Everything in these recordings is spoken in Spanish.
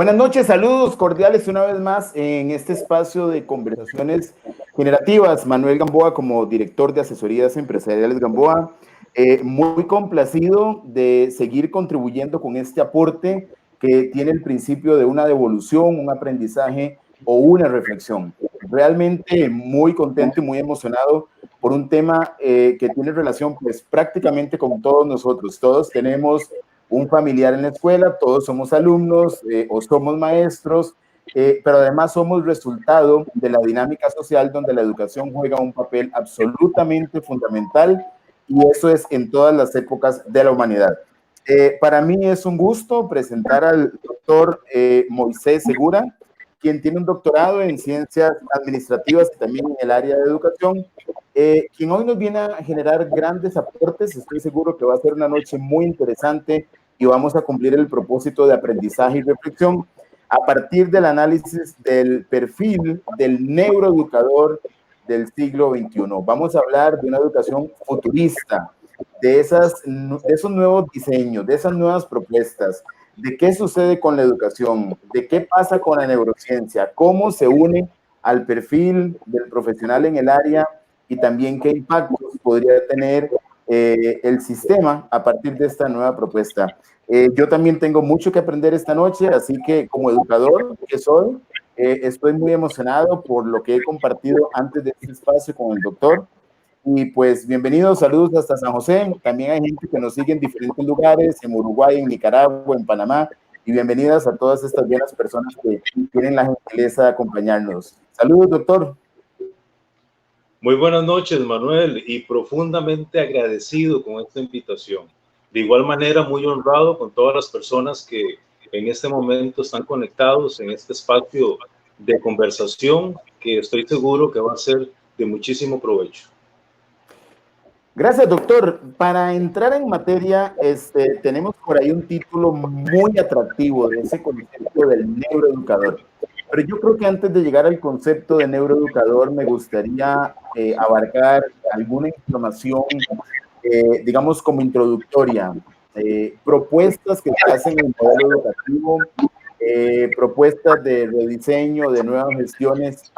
Buenas noches, saludos cordiales una vez más en este espacio de conversaciones generativas. Manuel Gamboa como director de asesorías empresariales Gamboa, muy complacido de seguir contribuyendo con este aporte que tiene el principio de una devolución, un aprendizaje o una reflexión. Realmente muy contento y muy emocionado por un tema que tiene relación pues prácticamente con todos nosotros. Todos tenemos un familiar en la escuela, todos somos alumnos o somos maestros, pero además somos resultado de la dinámica social donde la educación juega un papel absolutamente fundamental y eso es en todas las épocas de la humanidad. Para mí es un gusto presentar al doctor Moisés Segura, quien tiene un doctorado en ciencias administrativas y también en el área de educación, quien hoy nos viene a generar grandes aportes. Estoy seguro que va a ser una noche muy interesante y vamos a cumplir el propósito de aprendizaje y reflexión a partir del análisis del perfil del neuroeducador del siglo XXI. Vamos a hablar de una educación futurista, de esos nuevos diseños, de esas nuevas propuestas, de qué sucede con la educación, de qué pasa con la neurociencia, cómo se une al perfil del profesional en el área y también qué impactos podría tener el sistema a partir de esta nueva propuesta. Yo también tengo mucho que aprender esta noche, así que como educador que soy, estoy muy emocionado por lo que he compartido antes de este espacio con el doctor. Y pues bienvenidos, saludos hasta San José. También hay gente que nos sigue en diferentes lugares, en Uruguay, en Nicaragua, en Panamá. Y bienvenidas a todas estas buenas personas que tienen la gentileza de acompañarnos. Saludos, doctor. Muy buenas noches, Manuel, y profundamente agradecido con esta invitación. De igual manera, muy honrado con todas las personas que en este momento están conectados en este espacio de conversación que estoy seguro que va a ser de muchísimo provecho. Gracias, doctor. Para entrar en materia, tenemos por ahí un título muy atractivo de ese concepto del neuroeducador. Pero yo creo que antes de llegar al concepto de neuroeducador, me gustaría abarcar alguna información, digamos, como introductoria. Propuestas que se hacen en el modelo educativo, propuestas de rediseño, de nuevas gestiones,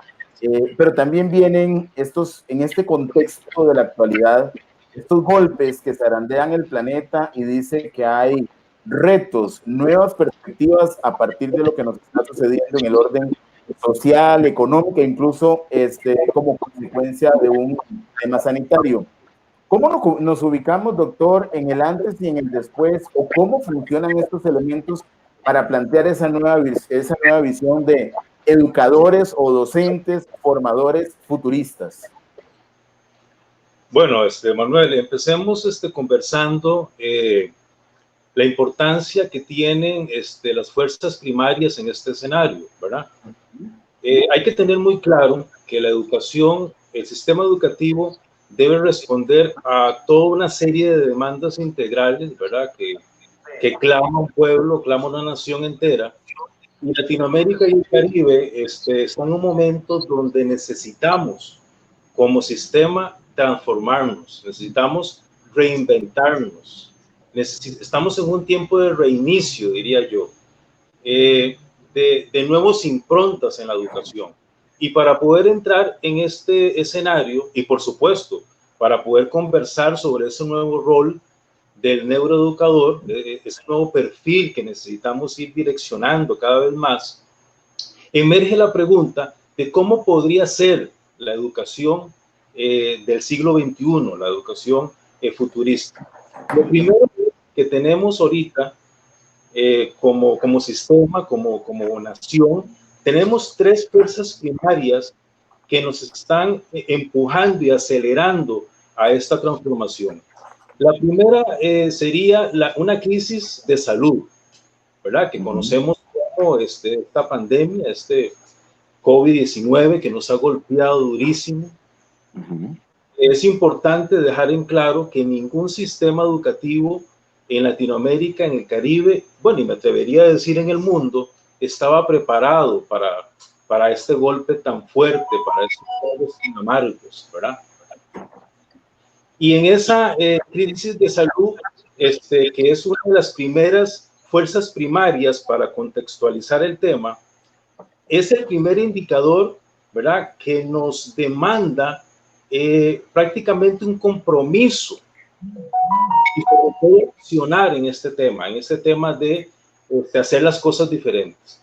pero también vienen en este contexto de la actualidad, estos golpes que zarandean el planeta y dice que hay retos, nuevas perspectivas a partir de lo que nos está sucediendo en el orden social, económico e incluso como consecuencia de un tema sanitario. ¿Cómo nos ubicamos, doctor, en el antes y en el después? ¿O cómo funcionan estos elementos para plantear esa nueva visión de educadores o docentes, formadores futuristas? Bueno, Manuel, empecemos conversando la importancia que tienen las fuerzas primarias en este escenario, ¿verdad? Hay que tener muy claro que la educación, el sistema educativo debe responder a toda una serie de demandas integrales, ¿verdad? Que clama un pueblo, clama una nación entera. Y Latinoamérica y el Caribe están en momentos donde necesitamos, como sistema, transformarnos, necesitamos reinventarnos. Estamos en un tiempo de reinicio, diría yo, de nuevos improntas en la educación. Y para poder entrar en este escenario, y por supuesto, para poder conversar sobre ese nuevo rol del neuroeducador, ese nuevo perfil que necesitamos ir direccionando cada vez más, emerge la pregunta de cómo podría ser la educación del siglo XXI, la educación futurista. Lo primero que tenemos ahorita como sistema, como nación, tenemos tres fuerzas primarias que nos están empujando y acelerando a esta transformación. La primera sería una crisis de salud, ¿verdad? Que conocemos como esta pandemia, COVID-19 que nos ha golpeado durísimo. Es importante dejar en claro que ningún sistema educativo en Latinoamérica, en el Caribe, bueno, y me atrevería a decir en el mundo, estaba preparado para este golpe tan fuerte, para estos juegos tan amargos, ¿verdad? Y en esa crisis de salud, que es una de las primeras fuerzas primarias, para contextualizar el tema, es el primer indicador, ¿verdad?, que nos demanda prácticamente un compromiso y sobre todo accionar en este tema de hacer las cosas diferentes.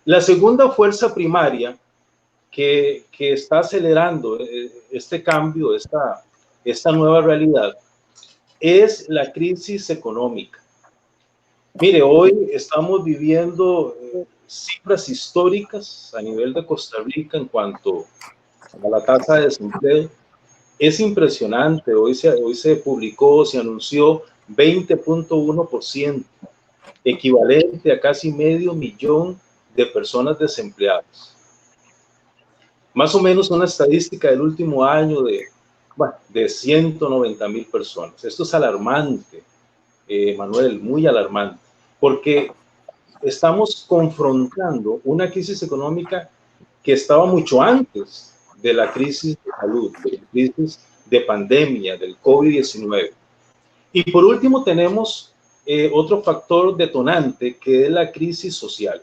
La segunda fuerza primaria que está acelerando este cambio, esta nueva realidad, es la crisis económica. Mire, hoy estamos viviendo cifras históricas a nivel de Costa Rica en cuanto a la tasa de desempleo. Es impresionante. Hoy se publicó, se anunció 20.1%, equivalente a casi 500,000 de personas desempleadas. Más o menos una estadística del último año de 190,000 personas. Esto es alarmante, Manuel, muy alarmante, porque estamos confrontando una crisis económica que estaba mucho antes de la crisis de salud, de la crisis de pandemia, del COVID-19. Y por último tenemos otro factor detonante, que es la crisis social.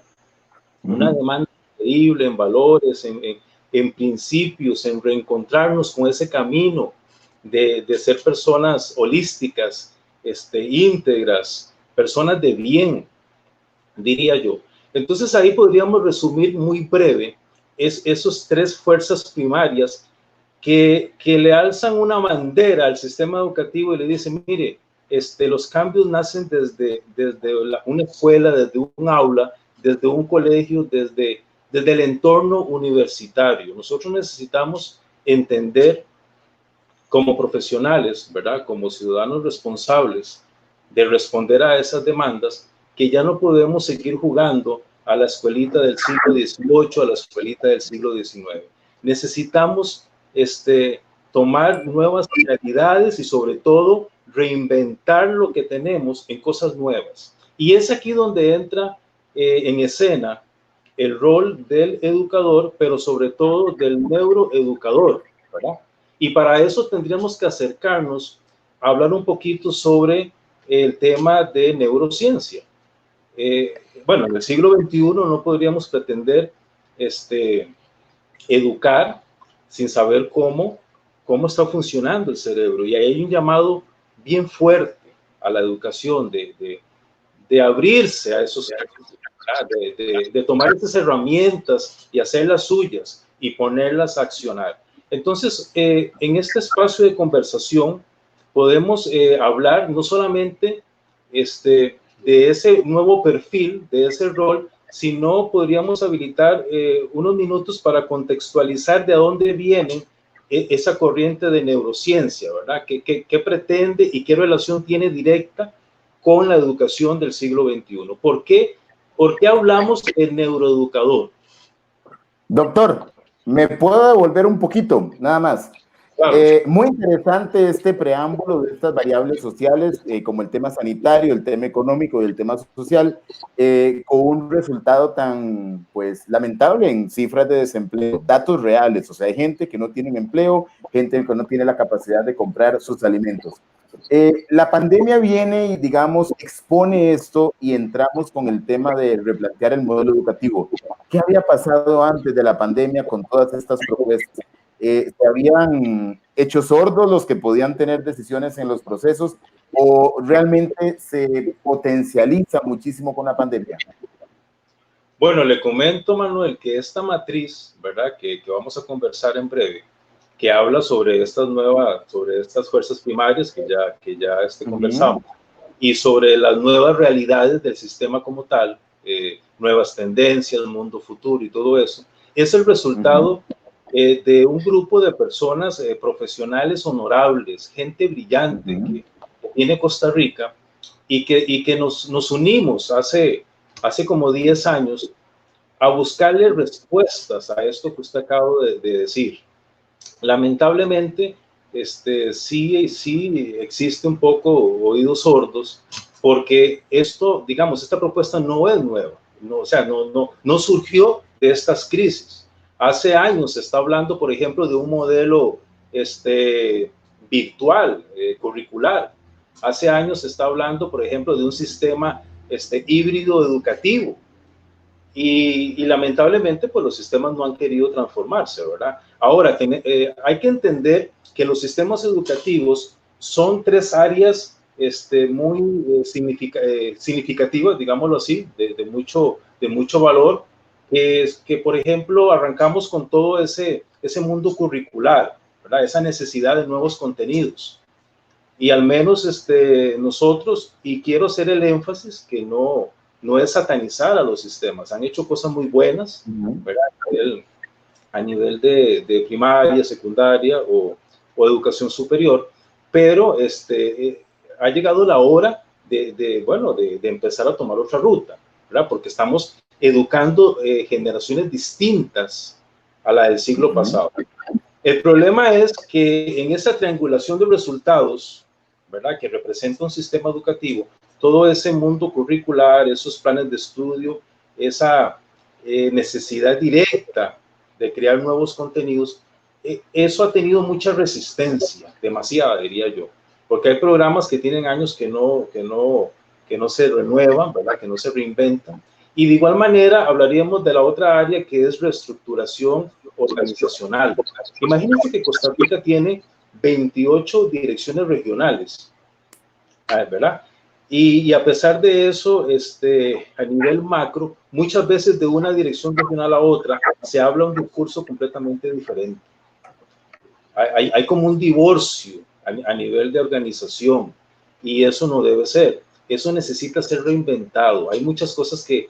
Una demanda increíble en valores, en principios, en reencontrarnos con ese camino de ser personas holísticas, íntegras, personas de bien, diría yo. Entonces ahí podríamos resumir muy breve esos tres fuerzas primarias que le alzan una bandera al sistema educativo y le dicen, mire, los cambios nacen desde una escuela, desde un aula, desde un colegio, desde el entorno universitario. Nosotros necesitamos entender como profesionales, ¿verdad?, como ciudadanos responsables de responder a esas demandas, que ya no podemos seguir jugando a la escuelita del siglo XVIII, a la escuelita del siglo XIX. Necesitamos tomar nuevas realidades y sobre todo reinventar lo que tenemos en cosas nuevas. Y es aquí donde entra en escena el rol del educador, pero sobre todo del neuroeducador, ¿verdad? Y para eso tendríamos que acercarnos a hablar un poquito sobre el tema de neurociencia. Bueno, en el siglo XXI no podríamos pretender educar sin saber cómo está funcionando el cerebro. Y ahí hay un llamado bien fuerte a la educación, de abrirse a esos, de tomar esas herramientas y hacerlas suyas y ponerlas a accionar. Entonces, en este espacio de conversación podemos hablar no solamente de ese nuevo perfil, de ese rol, sino podríamos habilitar unos minutos para contextualizar de dónde viene esa corriente de neurociencia, ¿verdad? ¿Qué pretende y qué relación tiene directa con la educación del siglo XXI? ¿Por qué hablamos del neuroeducador? Doctor, ¿me puedo devolver un poquito, nada más? Claro. Muy interesante este preámbulo de estas variables sociales, como el tema sanitario, el tema económico y el tema social, con un resultado tan, pues, lamentable en cifras de desempleo, datos reales. O sea, hay gente que no tiene empleo, gente que no tiene la capacidad de comprar sus alimentos. La pandemia viene y, digamos, expone esto y entramos con el tema de replantear el modelo educativo. ¿Qué había pasado antes de la pandemia con todas estas propuestas? ¿Se habían hecho sordos los que podían tener decisiones en los procesos o realmente se potencializa muchísimo con la pandemia? Bueno, le comento, Manuel, que esta matriz, ¿verdad?, que vamos a conversar en breve, que habla sobre estas fuerzas primarias que ya conversamos, y sobre las nuevas realidades del sistema como tal, nuevas tendencias, mundo futuro y todo eso, es el resultado de un grupo de personas profesionales honorables, gente brillante que tiene Costa Rica y que nos unimos hace como 10 años a buscarle respuestas a esto que usted acaba de decir. Lamentablemente, sí existe un poco oídos sordos, porque esta propuesta no es nueva, no surgió de estas crisis. Hace años se está hablando, por ejemplo, de un modelo virtual, curricular. Hace años se está hablando, por ejemplo, de un sistema híbrido educativo. Y lamentablemente, pues los sistemas no han querido transformarse, ¿verdad? Ahora, hay que entender que los sistemas educativos son tres áreas muy significativas, digámoslo así, de mucho valor, que, por ejemplo, arrancamos con todo ese mundo curricular, ¿verdad? Esa necesidad de nuevos contenidos. Y al menos nosotros, y quiero hacer el énfasis que no es satanizar a los sistemas, han hecho cosas muy buenas, ¿verdad? A nivel de primaria, secundaria o educación superior, pero ha llegado la hora de empezar a tomar otra ruta, ¿verdad? Porque estamos educando generaciones distintas a la del siglo pasado. El problema es que en esa triangulación de resultados, ¿verdad?, que representa un sistema educativo, todo ese mundo curricular, esos planes de estudio, esa necesidad directa de crear nuevos contenidos, eso ha tenido mucha resistencia, demasiada, diría yo, porque hay programas que tienen años que no se renuevan, ¿verdad?, que no se reinventan. Y de igual manera hablaríamos de la otra área, que es reestructuración organizacional. Imagínense que Costa Rica tiene 28 direcciones regionales, ¿verdad? Y a pesar de eso, a nivel macro, muchas veces de una dirección regional a otra se habla un discurso completamente diferente. Hay como un divorcio a nivel de organización, y eso no debe ser. Eso necesita ser reinventado. Hay muchas cosas que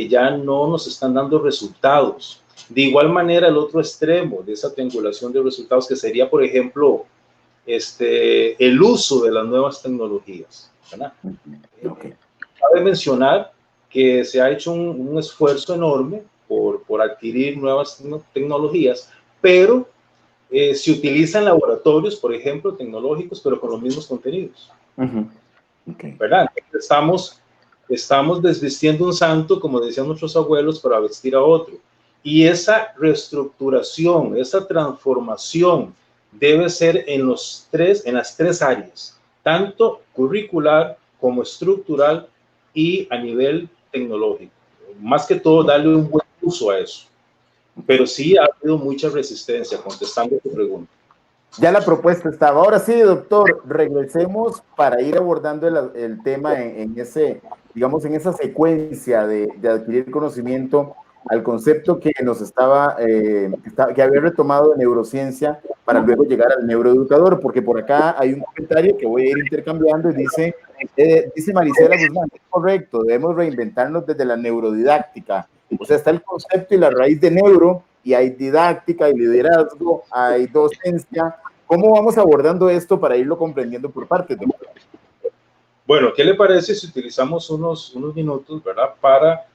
ya no nos están dando resultados. De igual manera, el otro extremo de esa triangulación de resultados, que sería, por ejemplo, el uso de las nuevas tecnologías, ¿verdad? Okay. Cabe mencionar que se ha hecho un esfuerzo enorme por adquirir nuevas tecnologías, pero se utilizan laboratorios, por ejemplo, tecnológicos, pero con los mismos contenidos. Okay. ¿Verdad? Estamos desvistiendo un santo, como decían nuestros abuelos, para vestir a otro. Y esa reestructuración, esa transformación debe ser en las tres áreas, tanto curricular como estructural y a nivel tecnológico. Más que todo, darle un buen uso a eso. Pero sí ha habido mucha resistencia, contestando tu pregunta. Ya la propuesta estaba. Ahora sí, doctor, regresemos para ir abordando el tema en digamos, en esa secuencia de adquirir conocimiento al concepto que nos que había retomado de neurociencia para luego llegar al neuroeducador, porque por acá hay un comentario que voy a ir intercambiando y dice Marisela Guzmán, es correcto, debemos reinventarnos desde la neurodidáctica. O sea, está el concepto y la raíz de neuro, y hay didáctica, hay liderazgo, hay docencia. ¿Cómo vamos abordando esto para irlo comprendiendo por partes, doctor? Bueno, ¿qué le parece si utilizamos unos minutos, ¿verdad?, para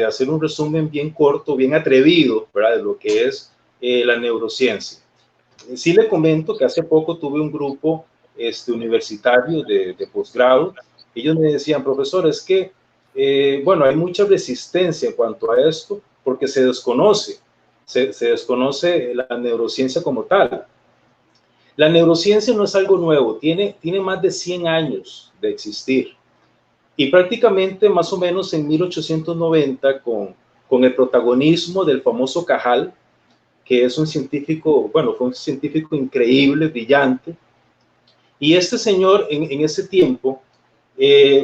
hacer un resumen bien corto, bien atrevido, ¿verdad?, de lo que es la neurociencia? Sí le comento que hace poco tuve un grupo universitario de posgrado. Ellos me decían, profesor, es que, bueno, hay mucha resistencia en cuanto a esto porque se desconoce la neurociencia como tal. La neurociencia no es algo nuevo, tiene más de 100 años de existir. Y prácticamente más o menos en 1890, con el protagonismo del famoso Cajal, que es un científico, bueno, fue un científico increíble, brillante. Y este señor en ese tiempo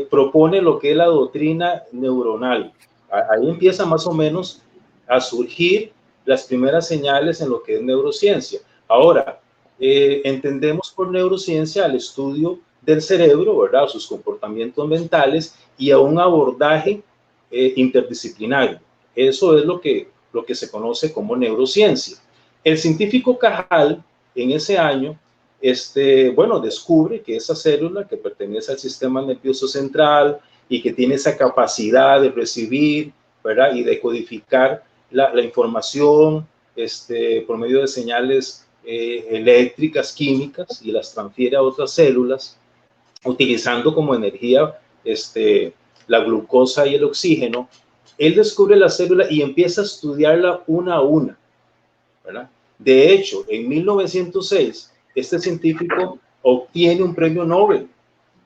propone lo que es la doctrina neuronal. Ahí empieza más o menos a surgir las primeras señales en lo que es neurociencia. Ahora, entendemos por neurociencia al estudio del cerebro, ¿verdad?, sus comportamientos mentales y a un abordaje interdisciplinario. Eso es lo que se conoce como neurociencia. El científico Cajal, en ese año, bueno, descubre que esa célula que pertenece al sistema nervioso central y que tiene esa capacidad de recibir, ¿verdad?, y de codificar la información por medio de señales eléctricas, químicas, y las transfiere a otras células, utilizando como energía la glucosa y el oxígeno. Él descubre la célula y empieza a estudiarla una a una, ¿verdad? De hecho, en 1906, este científico obtiene un premio Nobel,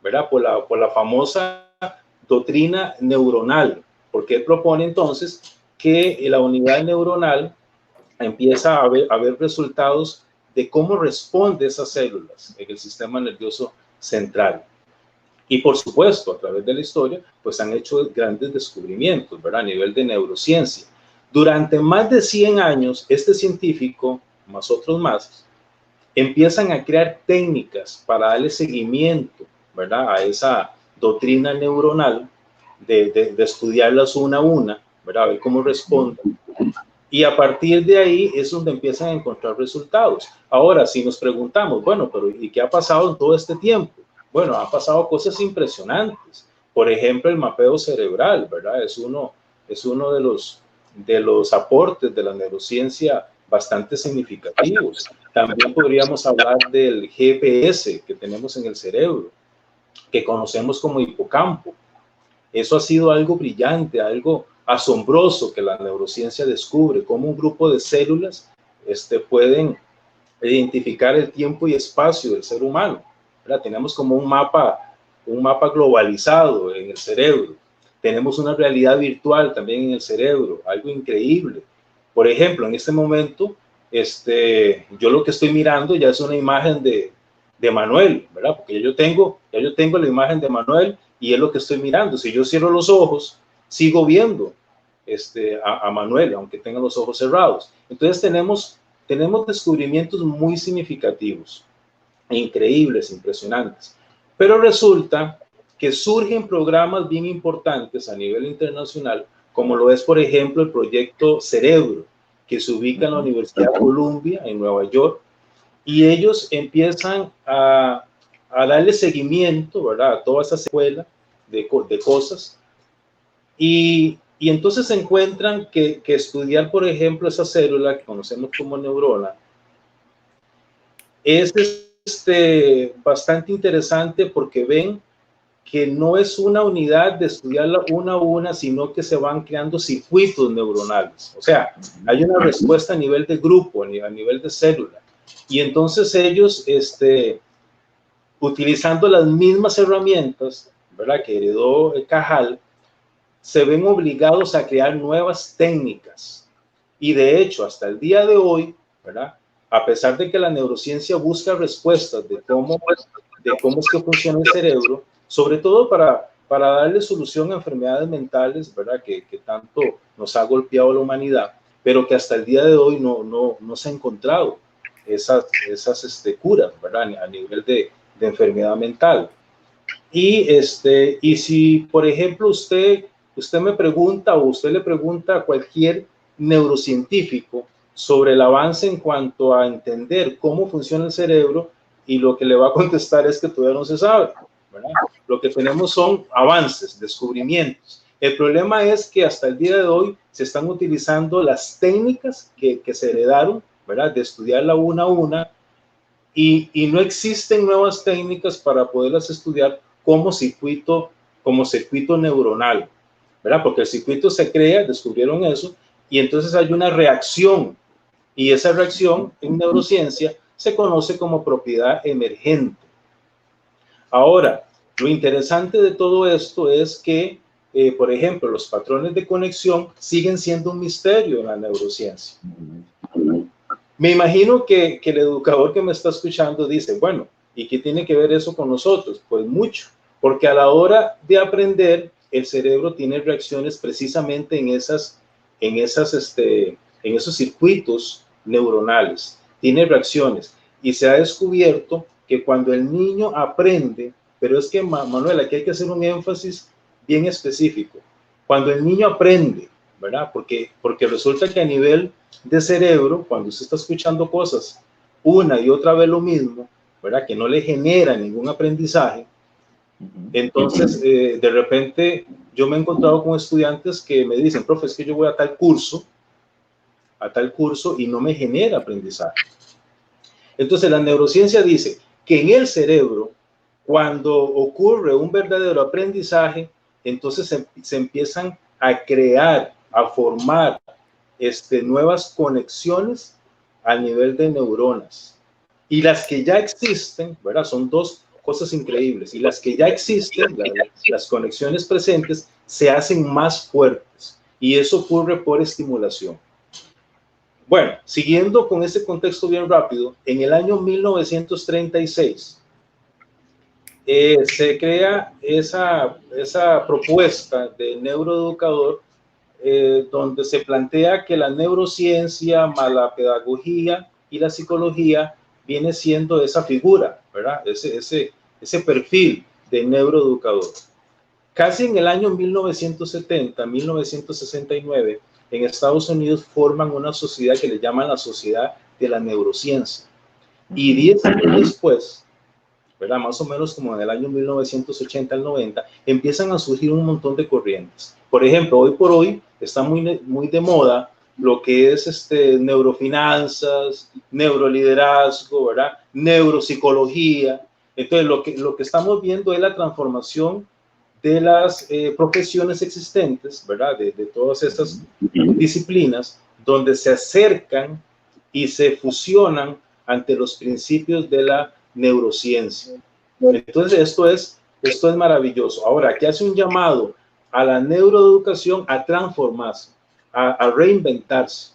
¿verdad?, por la famosa doctrina neuronal, porque él propone entonces que la unidad neuronal empieza a ver resultados de cómo responde esas células en el sistema nervioso central. Y por supuesto, a través de la historia, pues han hecho grandes descubrimientos, ¿verdad? A nivel de neurociencia. Durante más de 100 años, este científico, más otros más, empiezan a crear técnicas para darle seguimiento, ¿verdad? A esa doctrina neuronal, de estudiarlas una a una, ¿verdad? A ver cómo responden. Y a partir de ahí es donde empiezan a encontrar resultados. Ahora, si nos preguntamos, bueno, pero ¿y qué ha pasado en todo este tiempo? Bueno, han pasado cosas impresionantes. Por ejemplo, el mapeo cerebral, ¿verdad? Es uno de los aportes de la neurociencia bastante significativos. También podríamos hablar del GPS que tenemos en el cerebro, que conocemos como hipocampo. Eso ha sido algo brillante, algo asombroso que la neurociencia descubre, cómo un grupo de células pueden identificar el tiempo y espacio del ser humano, ¿verdad? Tenemos como un mapa globalizado en el cerebro. Tenemos una realidad virtual también en el cerebro, algo increíble. Por ejemplo, en este momento, yo lo que estoy mirando ya es una imagen de Manuel, ¿verdad? Porque ya yo tengo la imagen de Manuel y es lo que estoy mirando. Si yo cierro los ojos, sigo viendo a Manuel, aunque tenga los ojos cerrados. Entonces tenemos descubrimientos muy significativos, increíbles, impresionantes. Pero resulta que surgen programas bien importantes a nivel internacional, como lo es, por ejemplo, el proyecto Cerebro, que se ubica en la Universidad de Columbia, en Nueva York, y ellos empiezan a darle seguimiento, ¿verdad?, a toda esa secuela de cosas, y entonces se encuentran que estudiar, por ejemplo, esa célula que conocemos como neurona, es bastante interesante porque ven que no es una unidad de estudiarla una a una, sino que se van creando circuitos neuronales. O sea, hay una respuesta a nivel de grupo, a nivel de célula. Y entonces ellos, utilizando las mismas herramientas, ¿verdad?, que heredó Cajal, se ven obligados a crear nuevas técnicas. Y de hecho, hasta el día de hoy, ¿verdad?, a pesar de que la neurociencia busca respuestas de cómo es que funciona el cerebro, sobre todo para darle solución a enfermedades mentales, ¿verdad?, que tanto nos ha golpeado a la humanidad, pero que hasta el día de hoy no se ha encontrado esas curas, ¿verdad?, a nivel de enfermedad mental. Y si, por ejemplo, usted me pregunta o usted le pregunta a cualquier neurocientífico sobre el avance en cuanto a entender cómo funciona el cerebro, y lo que le va a contestar es que todavía no se sabe, ¿verdad? Lo que tenemos son avances, descubrimientos. El problema es que hasta el día de hoy se están utilizando las técnicas que se heredaron, ¿verdad?, de estudiarla una a una, y no existen nuevas técnicas para poderlas estudiar como circuito neuronal, ¿verdad? Porque el circuito se crea, descubrieron eso, y entonces hay una reacción, y esa reacción en neurociencia se conoce como propiedad emergente. Ahora, lo interesante de todo esto es que, por ejemplo, los patrones de conexión siguen siendo un misterio en la neurociencia. Me imagino que el educador que me está escuchando dice, bueno, ¿y qué tiene que ver eso con nosotros? Pues mucho, porque a la hora de aprender, el cerebro tiene reacciones precisamente en esos circuitos neuronales, tiene reacciones, y se ha descubierto que cuando el niño aprende, pero es que, Manuel, aquí hay que hacer un énfasis bien específico, cuando el niño aprende, ¿verdad? Porque resulta que a nivel de cerebro, cuando usted está escuchando cosas una y otra vez lo mismo, ¿verdad?, que no le genera ningún aprendizaje, entonces de repente yo me he encontrado con estudiantes que me dicen, profe, es que yo voy a tal curso y no me genera aprendizaje. Entonces la neurociencia dice que en el cerebro, cuando ocurre un verdadero aprendizaje, entonces se empiezan a crear, a formar nuevas conexiones a nivel de neuronas. Y las que ya existen, ¿verdad?, son dos cosas increíbles. Y las que ya existen, las conexiones presentes, se hacen más fuertes. Y eso ocurre por estimulación. Bueno, siguiendo con ese contexto bien rápido, en el año 1936 se crea esa propuesta de neuroeducador, donde se plantea que la neurociencia más la pedagogía y la psicología viene siendo esa figura, ¿verdad? Ese perfil de neuroeducador. Casi en el año 1970, 1969, en Estados Unidos forman una sociedad que le llaman la Sociedad de la Neurociencia. Y 10 años después, ¿verdad? Más o menos como en el año 1980 al 90, empiezan a surgir un montón de corrientes. Por ejemplo, hoy por hoy está muy de moda lo que es neurofinanzas, neuroliderazgo, ¿verdad? Neuropsicología. Entonces, lo que estamos viendo es la transformación de las profesiones existentes, ¿verdad? De todas estas disciplinas, donde se acercan y se fusionan ante los principios de la neurociencia. Entonces, esto es maravilloso. Ahora, aquí hace un llamado a la neuroeducación a transformarse, a reinventarse.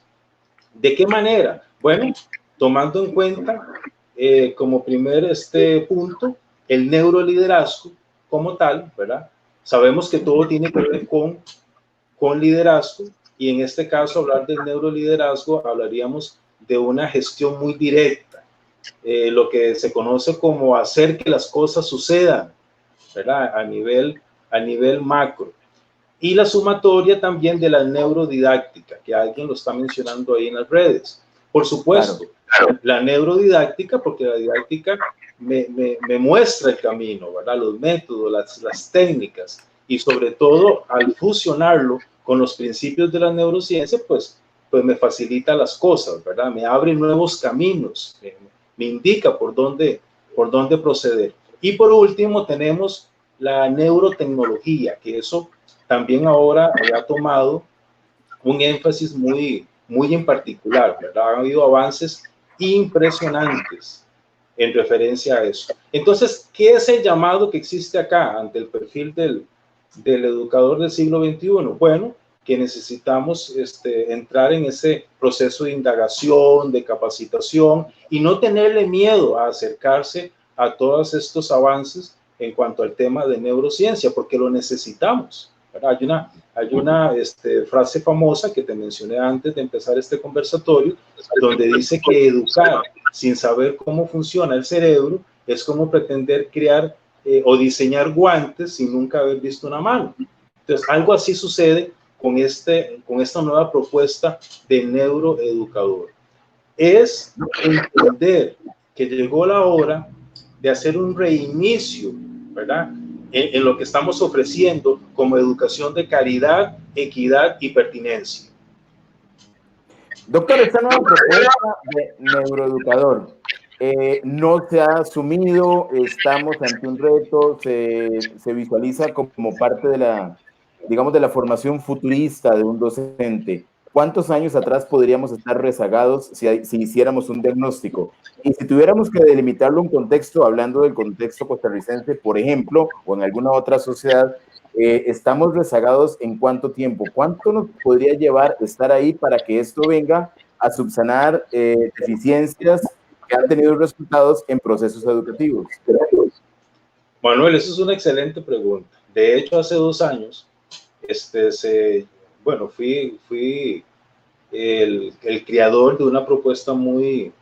¿De qué manera? Bueno, tomando en cuenta como primer punto el neuroliderazgo como tal, ¿verdad? Sabemos que todo tiene que ver con liderazgo, y en este caso hablar del neuroliderazgo hablaríamos de una gestión muy directa, lo que se conoce como hacer que las cosas sucedan, ¿verdad? A nivel macro. Y la sumatoria también de la neurodidáctica, que alguien lo está mencionando ahí en las redes. Por supuesto, claro, la neurodidáctica, porque la didáctica me muestra el camino, ¿verdad? Los métodos, las técnicas, y sobre todo al fusionarlo con los principios de la neurociencia, pues me facilita las cosas, ¿verdad? Me abre nuevos caminos, me indica por dónde proceder. Y por último tenemos la neurotecnología, que eso también ahora ha tomado un énfasis muy en particular, ¿verdad? Han habido avances impresionantes en referencia a eso. Entonces, ¿qué es el llamado que existe acá ante el perfil del educador del siglo XXI? Bueno, que necesitamos entrar en ese proceso de indagación, de capacitación, y no tenerle miedo a acercarse a todos estos avances en cuanto al tema de neurociencia, porque lo necesitamos. Hay una frase famosa que te mencioné antes de empezar este conversatorio, donde dice que educar sin saber cómo funciona el cerebro es como pretender crear o diseñar guantes sin nunca haber visto una mano. Entonces, algo así sucede con esta nueva propuesta de neuroeducador. Es entender que llegó la hora de hacer un reinicio, ¿verdad? En lo que estamos ofreciendo como educación de calidad, equidad y pertinencia. Doctor, esta nueva propuesta de neuroeducador no se ha asumido, estamos ante un reto, se visualiza como parte de la formación futurista de un docente. ¿Cuántos años atrás podríamos estar rezagados si hiciéramos un diagnóstico? Y si tuviéramos que delimitarlo un contexto, hablando del contexto costarricense, por ejemplo, o en alguna otra sociedad, ¿estamos rezagados en cuánto tiempo? ¿Cuánto nos podría llevar estar ahí para que esto venga a subsanar deficiencias que han tenido resultados en procesos educativos? Manuel, esa es una excelente pregunta. De hecho, hace 2 años, fui el creador de una propuesta muy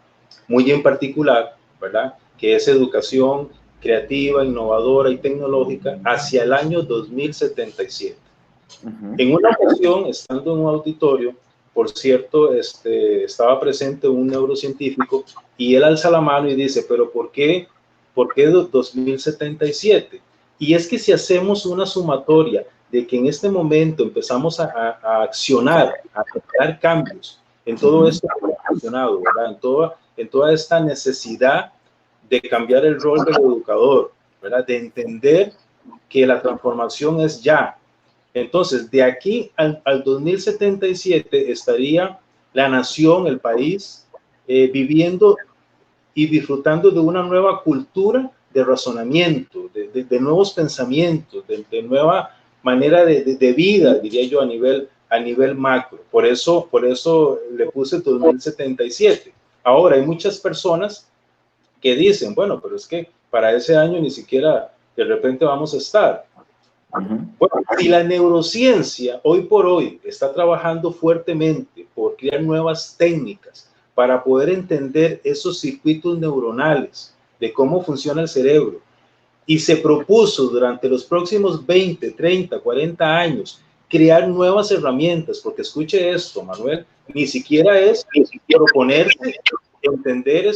en particular, ¿verdad? Que es educación creativa, innovadora y tecnológica hacia el año 2077. En una ocasión, estando en un auditorio, por cierto, estaba presente un neurocientífico y él alza la mano y dice, pero ¿por qué 2077? Y es que si hacemos una sumatoria de que en este momento empezamos a accionar, a crear cambios en todo esto que ha funcionado, ¿verdad? En toda esta necesidad de cambiar el rol del educador, ¿verdad? De entender que la transformación es ya. Entonces, de aquí al 2077 estaría la nación, el país, viviendo y disfrutando de una nueva cultura razonamiento, de nuevos pensamientos, de nueva manera de vida, diría yo, a nivel macro. Por eso le puse 2077. Ahora, hay muchas personas que dicen, bueno, pero es que para ese año ni siquiera de repente vamos a estar. Bueno, si la neurociencia hoy por hoy está trabajando fuertemente por crear nuevas técnicas para poder entender esos circuitos neuronales de cómo funciona el cerebro, y se propuso durante los próximos 20, 30, 40 años crear nuevas herramientas, porque escuche esto, Manuel, ni siquiera es proponerse entender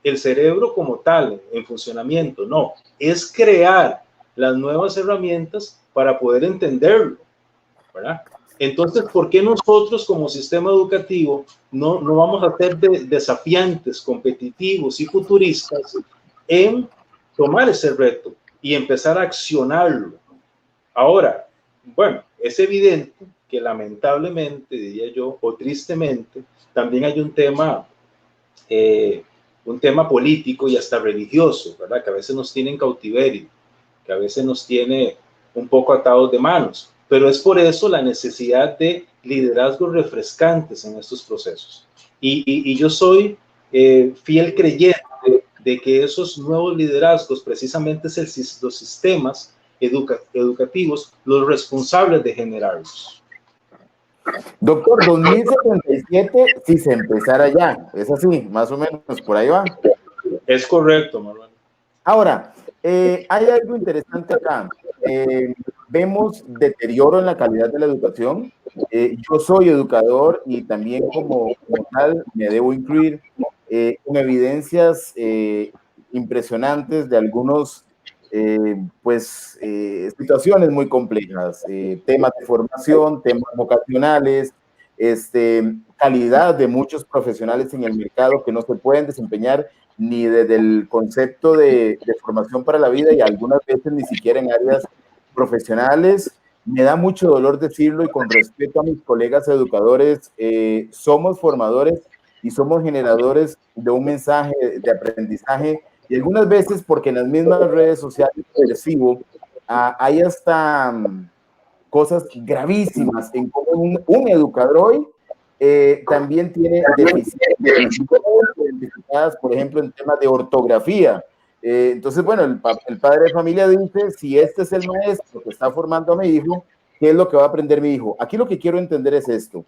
el cerebro como tal, en funcionamiento, no, es crear las nuevas herramientas para poder entenderlo, ¿verdad? Entonces, ¿por qué nosotros como sistema educativo no vamos a ser desafiantes, competitivos y futuristas en tomar ese reto y empezar a accionarlo? Ahora, bueno, es evidente que lamentablemente, diría yo, o tristemente, también hay un tema político y hasta religioso, ¿verdad? Que a veces nos tiene en cautiverio, que a veces nos tiene un poco atados de manos, pero es por eso la necesidad de liderazgos refrescantes en estos procesos. Y yo soy fiel creyente de que esos nuevos liderazgos precisamente es los sistemas educativos los responsables de generarlos. Doctor, 2077, si se empezara ya, es así, más o menos, por ahí va. Es correcto, Manuel. Ahora, hay algo interesante acá. Vemos deterioro en la calidad de la educación. Yo soy educador y también como tal me debo incluir con evidencias impresionantes de algunos situaciones muy complejas, temas de formación, temas vocacionales, calidad de muchos profesionales en el mercado que no se pueden desempeñar ni desde el concepto de formación para la vida y algunas veces ni siquiera en áreas profesionales. Me da mucho dolor decirlo y con respeto a mis colegas educadores, somos formadores y somos generadores de un mensaje de aprendizaje y algunas veces porque en las mismas redes sociales percibo, hay hasta cosas gravísimas en cómo un educador hoy también tiene deficiencias identificadas, por ejemplo, en temas de ortografía. Entonces, bueno, el padre de familia dice, si este es el maestro que está formando a mi hijo, ¿qué es lo que va a aprender mi hijo? Aquí lo que quiero entender es esto.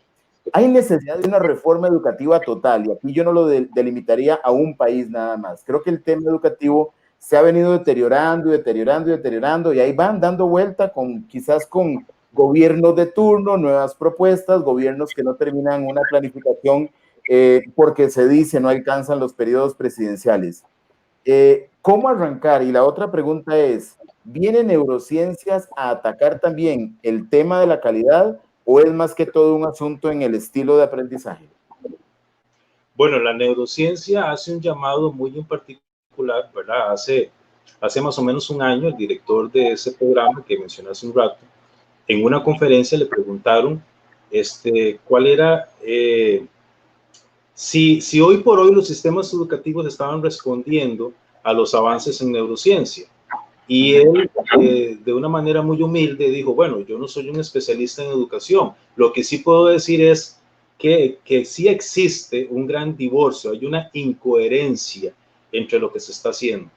Hay necesidad de una reforma educativa total, y aquí yo no lo delimitaría a un país nada más. Creo que el tema educativo se ha venido deteriorando, y ahí van dando vuelta quizás con gobiernos de turno, nuevas propuestas, gobiernos que no terminan una planificación porque se dice no alcanzan los periodos presidenciales. ¿Cómo arrancar? Y la otra pregunta es, ¿vienen neurociencias a atacar también el tema de la calidad o es más que todo un asunto en el estilo de aprendizaje? Bueno, la neurociencia hace un llamado muy en particular, ¿verdad? Hace más o menos un año, el director de ese programa que mencioné hace un rato, en una conferencia le preguntaron cuál era, si hoy por hoy los sistemas educativos estaban respondiendo a los avances en neurociencia. Y él, de una manera muy humilde, dijo, bueno, yo no soy un especialista en educación. Lo que sí puedo decir es que sí existe un gran divorcio, hay una incoherencia entre lo que se está haciendo.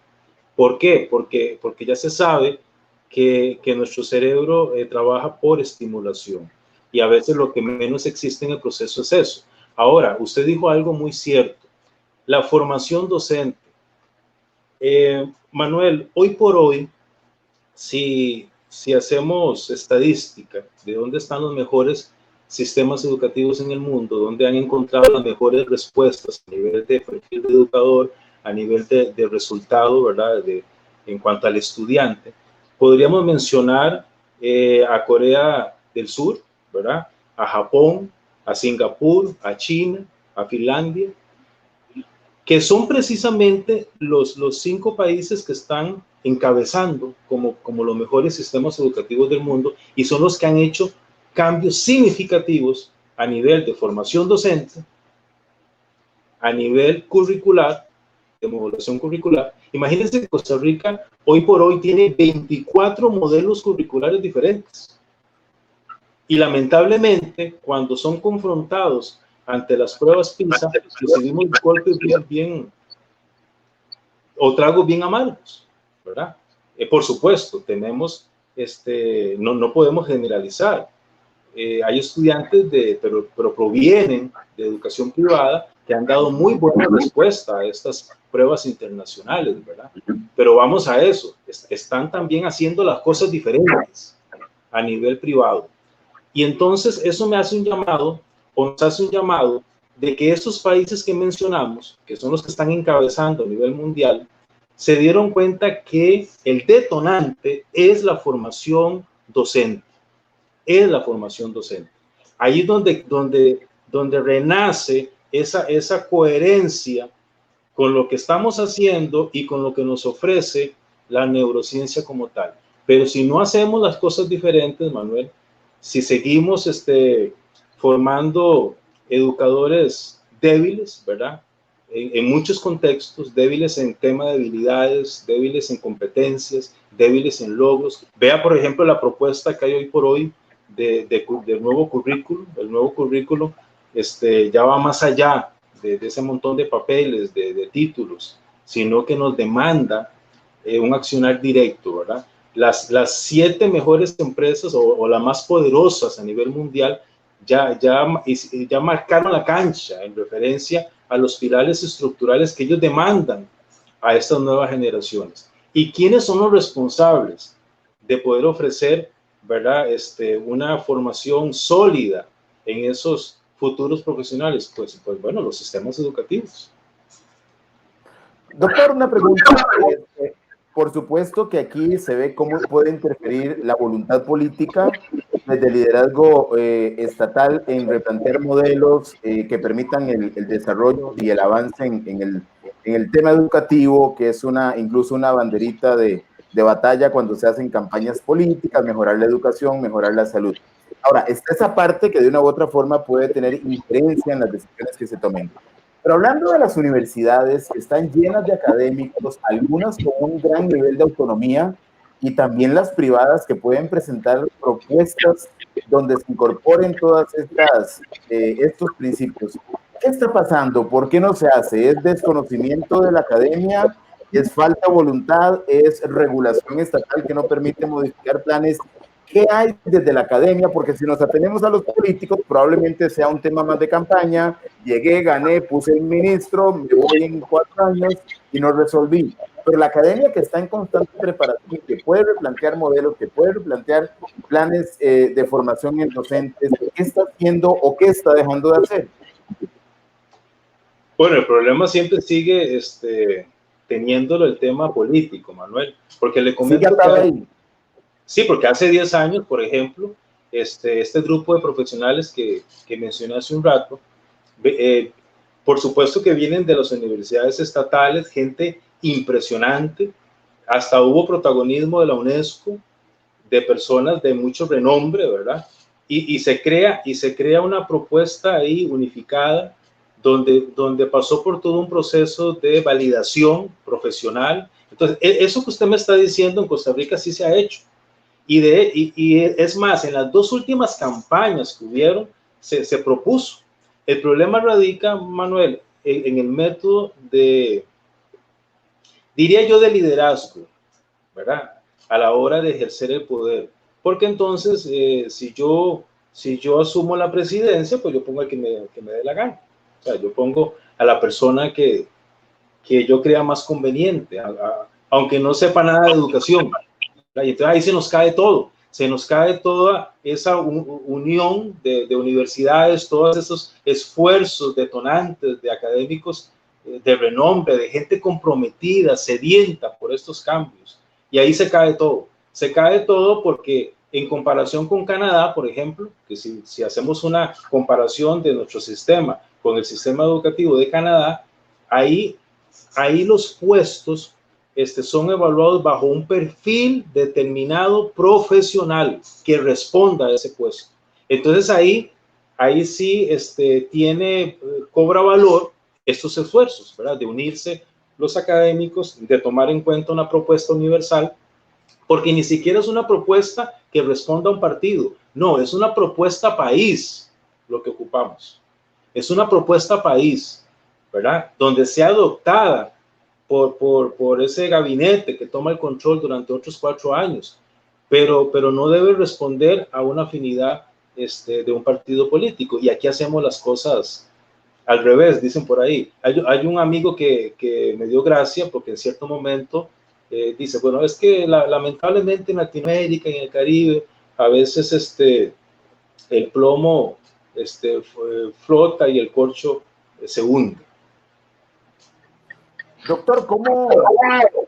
¿Por qué? Porque ya se sabe que nuestro cerebro trabaja por estimulación y a veces lo que menos existe en el proceso es eso. Ahora, usted dijo algo muy cierto, la formación docente. Manuel, hoy por hoy, si hacemos estadística de dónde están los mejores sistemas educativos en el mundo, dónde han encontrado las mejores respuestas a nivel de perfil de educador, a nivel de resultado, ¿verdad? En cuanto al estudiante, podríamos mencionar a Corea del Sur, ¿verdad? A Japón, a Singapur, a China, a Finlandia, que son precisamente los 5 países que están encabezando como los mejores sistemas educativos del mundo y son los que han hecho cambios significativos a nivel de formación docente, a nivel curricular de modulación curricular. Imagínense que Costa Rica hoy por hoy tiene 24 modelos curriculares diferentes. Y lamentablemente, cuando son confrontados ante las pruebas PISA, recibimos golpes bien o tragos bien amargos, ¿verdad? Por supuesto, tenemos, no podemos generalizar. Hay estudiantes, pero provienen de educación privada que han dado muy buena respuesta a estas pruebas internacionales, ¿verdad? Pero vamos a eso, están también haciendo las cosas diferentes a nivel privado. Y entonces eso me hace un llamado, o nos hace un llamado, de que estos países que mencionamos, que son los que están encabezando a nivel mundial, se dieron cuenta que el detonante es la formación docente. Es la formación docente. Ahí es donde renace esa coherencia con lo que estamos haciendo y con lo que nos ofrece la neurociencia como tal. Pero si no hacemos las cosas diferentes, Manuel, si seguimos formando educadores débiles, ¿verdad? En muchos contextos, débiles en tema de habilidades, débiles en competencias, débiles en logros. Vea, por ejemplo, la propuesta que hay hoy por hoy del nuevo currículo. El nuevo currículo ya va más allá de ese montón de papeles, de títulos, sino que nos demanda un accionar directo, ¿verdad? Las 7 mejores empresas o las más poderosas a nivel mundial ya marcaron la cancha en referencia a los pilares estructurales que ellos demandan a estas nuevas generaciones. ¿Y quiénes son los responsables de poder ofrecer, ¿verdad? Una formación sólida en esos futuros profesionales? Pues bueno, los sistemas educativos. Doctor, una pregunta. Por supuesto que aquí se ve cómo puede interferir la voluntad política desde el liderazgo estatal en replantear modelos que permitan el desarrollo y el avance en el tema educativo, que es incluso una banderita de batalla cuando se hacen campañas políticas, mejorar la educación, mejorar la salud. Ahora, está esa parte que de una u otra forma puede tener injerencia en las decisiones que se tomen. Pero hablando de las universidades, que están llenas de académicos, algunas con un gran nivel de autonomía, y también las privadas que pueden presentar propuestas donde se incorporen todas estos principios. ¿Qué está pasando? ¿Por qué no se hace? ¿Es desconocimiento de la academia? ¿Es falta de voluntad? ¿Es regulación estatal que no permite modificar planes? ¿Qué hay desde la academia? Porque si nos atenemos a los políticos, probablemente sea un tema más de campaña. Llegué, gané, puse el ministro, me voy en 4 años y no resolví. Pero la academia, que está en constante preparación, que puede replantear modelos, que puede replantear planes de formación en docentes, ¿qué está haciendo o qué está dejando de hacer? Bueno, el problema siempre sigue teniéndolo el tema político, Manuel, porque le comento sí, porque hace 10 años, por ejemplo, este grupo de profesionales que mencioné hace un rato, por supuesto que vienen de las universidades estatales, gente impresionante, hasta hubo protagonismo de la UNESCO, de personas de mucho renombre, ¿verdad? Y se crea una propuesta ahí unificada, donde pasó por todo un proceso de validación profesional. Entonces, eso que usted me está diciendo en Costa Rica sí se ha hecho. Y es más, en las 2 últimas campañas que hubieron, se propuso. El problema radica, Manuel, en el método diría yo, de liderazgo, ¿verdad? A la hora de ejercer el poder. Porque entonces, si yo asumo la presidencia, pues yo pongo al que me dé la gana. O sea, yo pongo a la persona que yo crea más conveniente, aunque no sepa nada de educación. Y entonces ahí se nos cae toda esa unión de universidades, todos esos esfuerzos detonantes de académicos de renombre, de gente comprometida, sedienta por estos cambios. Y ahí se cae todo porque en comparación con Canadá, por ejemplo, que si hacemos una comparación de nuestro sistema con el sistema educativo de Canadá, ahí los puestos son evaluados bajo un perfil determinado profesional que responda a ese puesto. Entonces ahí sí cobra valor estos esfuerzos, ¿verdad? De unirse los académicos de tomar en cuenta una propuesta universal, porque ni siquiera es una propuesta que responda a un partido, no, es una propuesta país lo que ocupamos, es una propuesta país, ¿verdad? Donde sea adoptada por ese gabinete que toma el control durante otros 4 años, pero no debe responder a una afinidad de un partido político, y aquí hacemos las cosas al revés, dicen por ahí. Hay un amigo que me dio gracia porque en cierto momento dice, bueno, es que lamentablemente en Latinoamérica, en el Caribe, a veces el plomo flota y el corcho se hunde. Doctor, ¿cómo,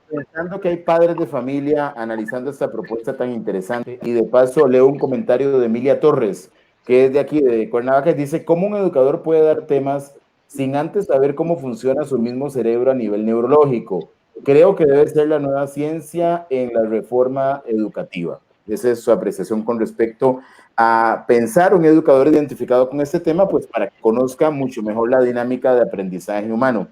pensando que hay padres de familia analizando esta propuesta tan interesante, y de paso leo un comentario de Emilia Torres, que es de aquí, de Cuernavaca, que dice, ¿cómo un educador puede dar temas sin antes saber cómo funciona su mismo cerebro a nivel neurológico? Creo que debe ser la nueva ciencia en la reforma educativa. Esa es su apreciación con respecto a pensar un educador identificado con este tema, pues para que conozca mucho mejor la dinámica de aprendizaje humano.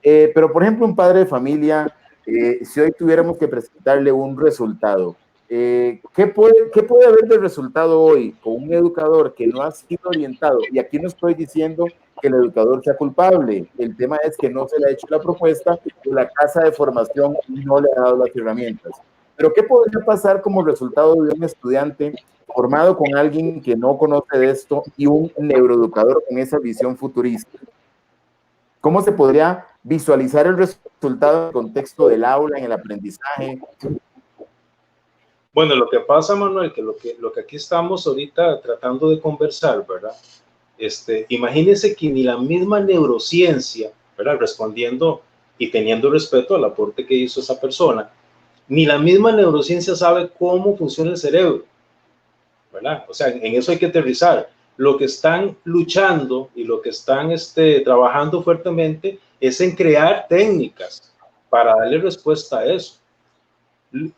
Pero, por ejemplo, un padre de familia, si hoy tuviéramos que presentarle un resultado, ¿qué puede haber de resultado hoy con un educador que no ha sido orientado? Y aquí no estoy diciendo que el educador sea culpable, el tema es que no se le ha hecho la propuesta o la casa de formación no le ha dado las herramientas. Pero ¿qué podría pasar como resultado de un estudiante formado con alguien que no conoce de esto y un neuroeducador con esa visión futurista? ¿Cómo se podría visualizar el resultado en el contexto del aula, en el aprendizaje? Bueno, lo que pasa, Manuel, que lo que aquí estamos ahorita tratando de conversar, ¿verdad? Imagínense que ni la misma neurociencia, ¿verdad? Respondiendo y teniendo respeto al aporte que hizo esa persona, ni la misma neurociencia sabe cómo funciona el cerebro, ¿verdad? O sea, en eso hay que aterrizar. Lo que están luchando y lo que están trabajando fuertemente es en crear técnicas para darle respuesta a eso.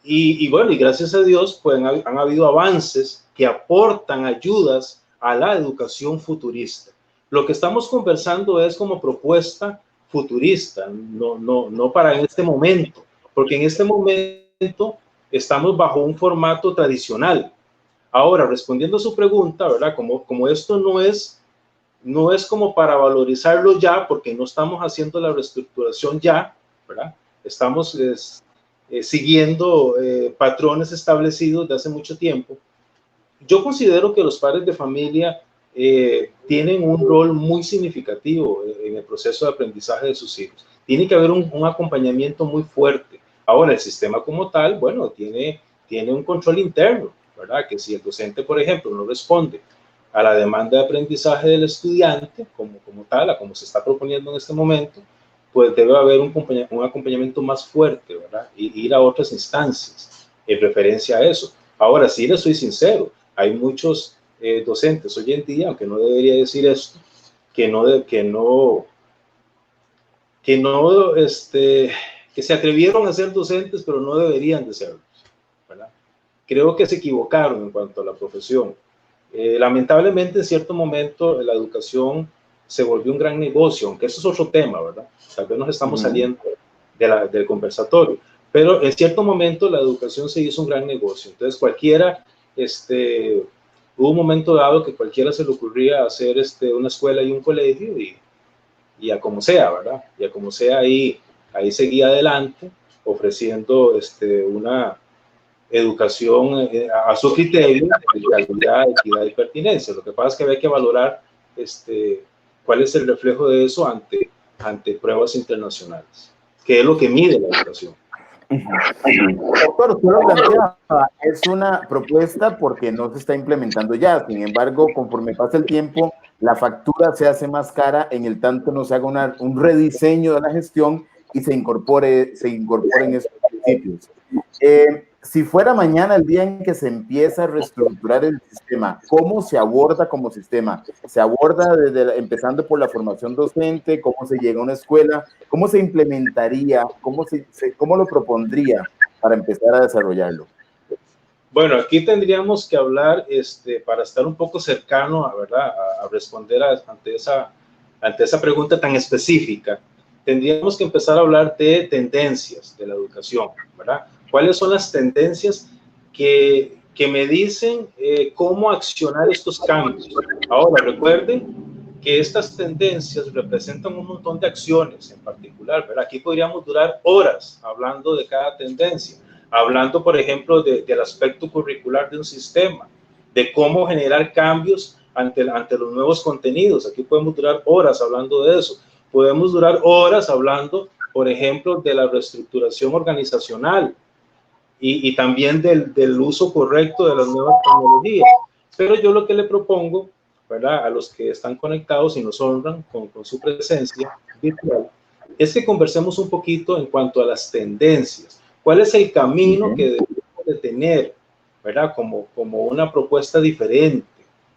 Y bueno, y gracias a Dios, pues han habido avances que aportan ayudas a la educación futurista. Lo que estamos conversando es como propuesta futurista, no para en este momento, porque en este momento estamos bajo un formato tradicional. Ahora, respondiendo a su pregunta, ¿verdad? Como esto no es como para valorizarlo ya, porque no estamos haciendo la reestructuración ya, ¿verdad? Estamos siguiendo patrones establecidos de hace mucho tiempo. Yo considero que los padres de familia tienen un rol muy significativo en el proceso de aprendizaje de sus hijos. Tiene que haber un acompañamiento muy fuerte. Ahora, el sistema como tal, bueno, tiene un control interno, ¿verdad? Que si el docente, por ejemplo, no responde a la demanda de aprendizaje del estudiante, como tal, a como se está proponiendo en este momento, pues debe haber un acompañamiento más fuerte, ¿verdad? Y ir a otras instancias en referencia a eso. Ahora, sí les soy sincero, hay muchos docentes hoy en día, aunque no debería decir esto, que se atrevieron a ser docentes, pero no deberían de serlo, ¿verdad? Creo que se equivocaron en cuanto a la profesión. Lamentablemente, en cierto momento, la educación se volvió un gran negocio, aunque eso es otro tema, ¿verdad? Tal vez nos estamos saliendo del conversatorio, pero en cierto momento la educación se hizo un gran negocio. Entonces, hubo un momento dado que cualquiera se le ocurría hacer una escuela y un colegio y a como sea, ¿verdad? Y a como sea, ahí seguía adelante ofreciendo una educación a su criterio, de calidad, equidad y pertinencia. Lo que pasa es que hay que valorar cuál es el reflejo de eso ante pruebas internacionales, que es lo que mide la educación. Doctor, usted lo planteaba, es una propuesta porque no se está implementando ya. Sin embargo, conforme pasa el tiempo, la factura se hace más cara en el tanto no se haga un rediseño de la gestión y se incorporen esos principios. Si fuera mañana el día en que se empieza a reestructurar el sistema, ¿cómo se aborda como sistema? ¿Se aborda empezando por la formación docente? ¿Cómo se llega a una escuela? ¿Cómo se implementaría? ¿Cómo lo propondría para empezar a desarrollarlo? Bueno, aquí tendríamos que hablar, para estar un poco cercano, ¿verdad? A responder ante esa pregunta tan específica. tendríamos que empezar a hablar de tendencias de la educación, ¿verdad? ¿Cuáles son las tendencias que me dicen cómo accionar estos cambios? Ahora, recuerden que estas tendencias representan un montón de acciones en particular, ¿verdad? Aquí podríamos durar horas hablando de cada tendencia, hablando, por ejemplo, del aspecto curricular de un sistema, de cómo generar cambios ante los nuevos contenidos. Aquí podemos durar horas hablando de eso. Podemos durar horas hablando, por ejemplo, de la reestructuración organizacional y también del uso correcto de las nuevas tecnologías. Pero yo lo que le propongo, ¿verdad?, a los que están conectados y nos honran con su presencia virtual, es que conversemos un poquito en cuanto a las tendencias. ¿Cuál es el camino que debemos de tener, ¿verdad?, como una propuesta diferente,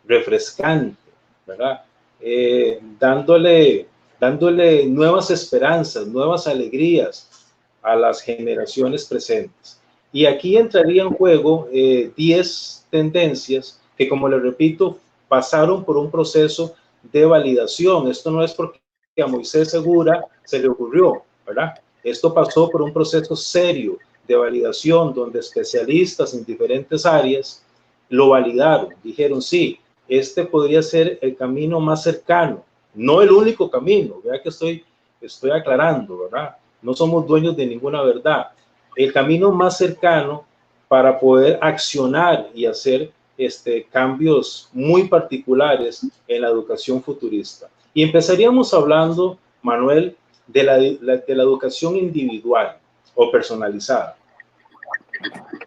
refrescante, ¿verdad? Dándole nuevas esperanzas, nuevas alegrías a las generaciones presentes. Y aquí entraría en juego 10 tendencias que, como les repito, pasaron por un proceso de validación. Esto no es porque a Moisés Segura se le ocurrió, ¿verdad? Esto pasó por un proceso serio de validación donde especialistas en diferentes áreas lo validaron. Dijeron, sí, este podría ser el camino más cercano, no el único camino. Vea que estoy aclarando, ¿verdad? No somos dueños de ninguna verdad. El camino más cercano para poder accionar y hacer cambios muy particulares en la educación futurista. Y empezaríamos hablando, Manuel, de la educación individual o personalizada.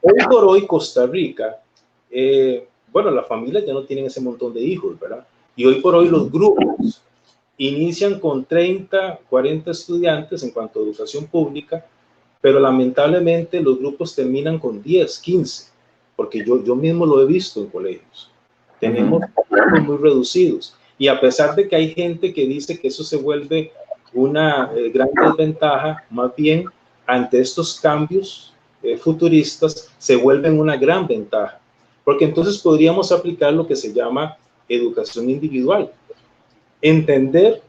Hoy por hoy, Costa Rica, bueno, las familias ya no tienen ese montón de hijos, ¿verdad? Y hoy por hoy los grupos inician con 30, 40 estudiantes en cuanto a educación pública, pero lamentablemente los grupos terminan con 10, 15, porque yo mismo lo he visto en colegios. Tenemos grupos muy reducidos. Y a pesar de que hay gente que dice que eso se vuelve una gran desventaja, más bien ante estos cambios futuristas se vuelven una gran ventaja, porque entonces podríamos aplicar lo que se llama educación individual. Entender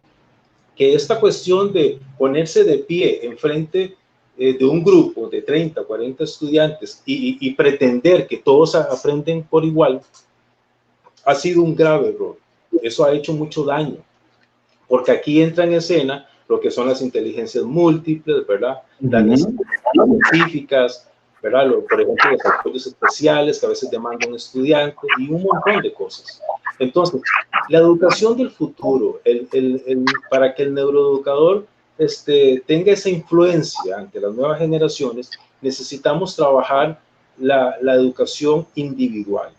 que esta cuestión de ponerse de pie enfrente de un grupo de 30, 40 estudiantes y pretender que todos aprenden por igual, ha sido un grave error. Eso ha hecho mucho daño, porque aquí entra en escena lo que son las inteligencias múltiples, ¿verdad? Las necesidades específicas, ¿verdad? Por ejemplo, los apoyos especiales que a veces demanda un estudiante y un montón de cosas. Entonces, la educación del futuro, para que el neuroeducador tenga esa influencia ante las nuevas generaciones, necesitamos trabajar la educación individual.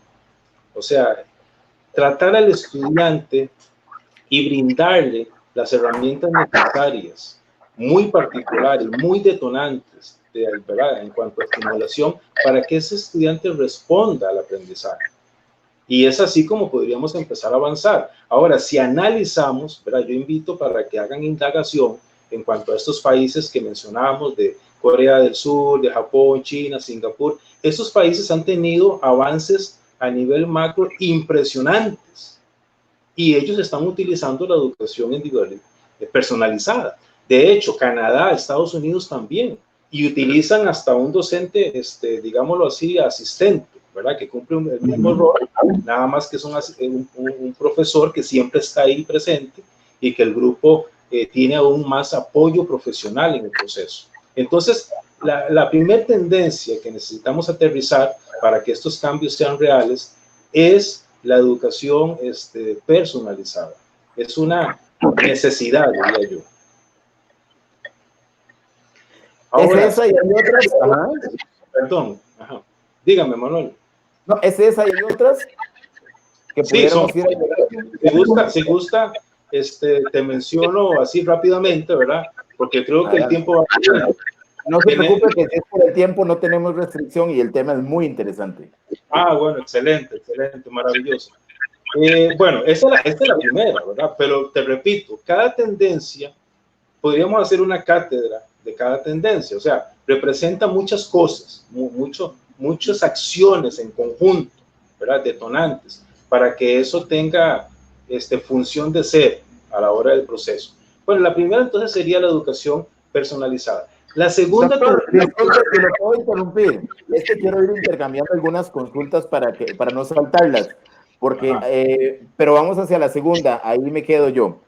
O sea, tratar al estudiante y brindarle las herramientas necesarias, muy particulares, muy detonantes, ¿verdad?, en cuanto a estimulación, para que ese estudiante responda al aprendizaje. Y es así como podríamos empezar a avanzar. Ahora, si analizamos, ¿verdad?, yo invito para que hagan indagación en cuanto a estos países que mencionamos, de Corea del Sur, de Japón, China, Singapur. Estos países han tenido avances a nivel macro impresionantes y ellos están utilizando la educación individual personalizada. De hecho, Canadá, Estados Unidos también, y utilizan hasta un docente, digámoslo así, asistente, ¿verdad?, que cumple el mismo rol, nada más que es un profesor que siempre está ahí presente y que el grupo tiene aún más apoyo profesional en el proceso. Entonces, la primera tendencia que necesitamos aterrizar para que estos cambios sean reales es la educación personalizada. Es una necesidad, diría yo. Ahora, ¿es esa y hay otras? Ajá. Perdón. Ajá. Dígame, Manuel. No, ¿es esa y hay otras? Que sí, si gusta, te menciono así rápidamente, ¿verdad? Porque creo que el tiempo va a... No se preocupe que si es por el tiempo no tenemos restricción y el tema es muy interesante. Ah, bueno, excelente, maravilloso. Bueno, esta es la primera, ¿verdad? Pero te repito, cada tendencia, podríamos hacer una cátedra de cada tendencia, o sea, representa muchas cosas, muchas acciones en conjunto, ¿verdad?, detonantes, para que eso tenga función de ser a la hora del proceso. Bueno, la primera entonces sería la educación personalizada. La segunda... Doctor, disculpe que lo puedo interrumpir. Es que quiero ir intercambiando algunas consultas para no saltarlas, porque, pero vamos hacia la segunda, ahí me quedo yo.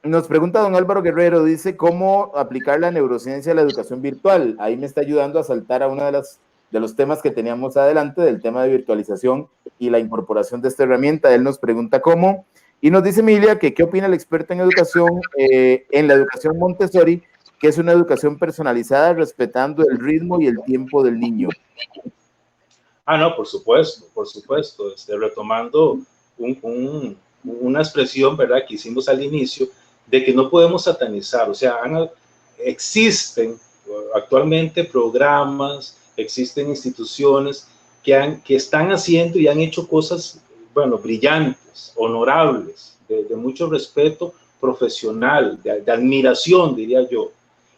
Nos pregunta don Álvaro Guerrero, dice, ¿cómo aplicar la neurociencia a la educación virtual? Ahí me está ayudando a saltar a uno de los temas que teníamos adelante, del tema de virtualización y la incorporación de esta herramienta. Él nos pregunta cómo, y nos dice Emilia que qué opina el experto en educación, en la educación Montessori, que es una educación personalizada respetando el ritmo y el tiempo del niño. No, por supuesto, retomando una expresión, ¿verdad?, que hicimos al inicio, de que no podemos satanizar, o sea, existen actualmente programas, existen instituciones que están haciendo y han hecho cosas, bueno, brillantes, honorables, de mucho respeto profesional, de admiración, diría yo.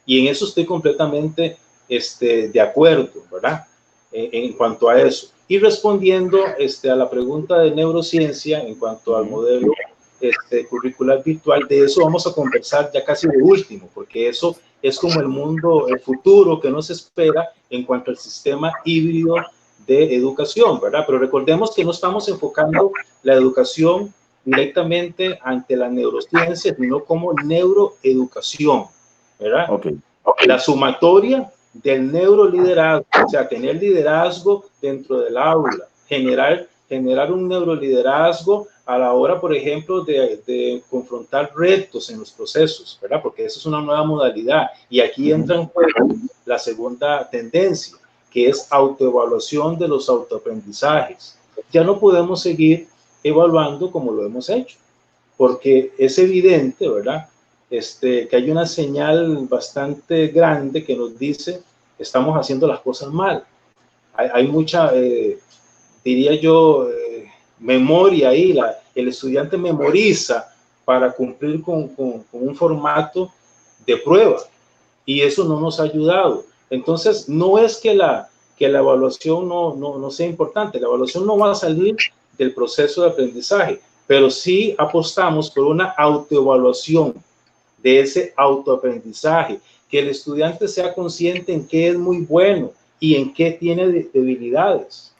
Y en eso estoy completamente de acuerdo, ¿verdad? En cuanto a eso. Y respondiendo a la pregunta de neurociencia en cuanto al modelo curricular virtual, de eso vamos a conversar ya casi de último, porque eso es como el mundo, el futuro que nos espera en cuanto al sistema híbrido de educación, ¿verdad? Pero recordemos que no estamos enfocando la educación directamente ante la neurociencia, sino como neuroeducación, ¿verdad? Okay. La sumatoria del neuroliderazgo, o sea, tener liderazgo dentro del aula, generar un neuroliderazgo a la hora, por ejemplo, de confrontar retos en los procesos, ¿verdad? Porque esa es una nueva modalidad. Y aquí entra en juego la segunda tendencia, que es autoevaluación de los autoaprendizajes. Ya no podemos seguir evaluando como lo hemos hecho, porque es evidente, ¿verdad?, que hay una señal bastante grande que nos dice que estamos haciendo las cosas mal. Hay mucha, diría yo, memoria ahí. El estudiante memoriza para cumplir con un formato de prueba, y eso no nos ha ayudado. Entonces, no es que la evaluación no sea importante. La evaluación no va a salir del proceso de aprendizaje, pero sí apostamos por una autoevaluación de ese autoaprendizaje, que el estudiante sea consciente en qué es muy bueno y en qué tiene debilidades.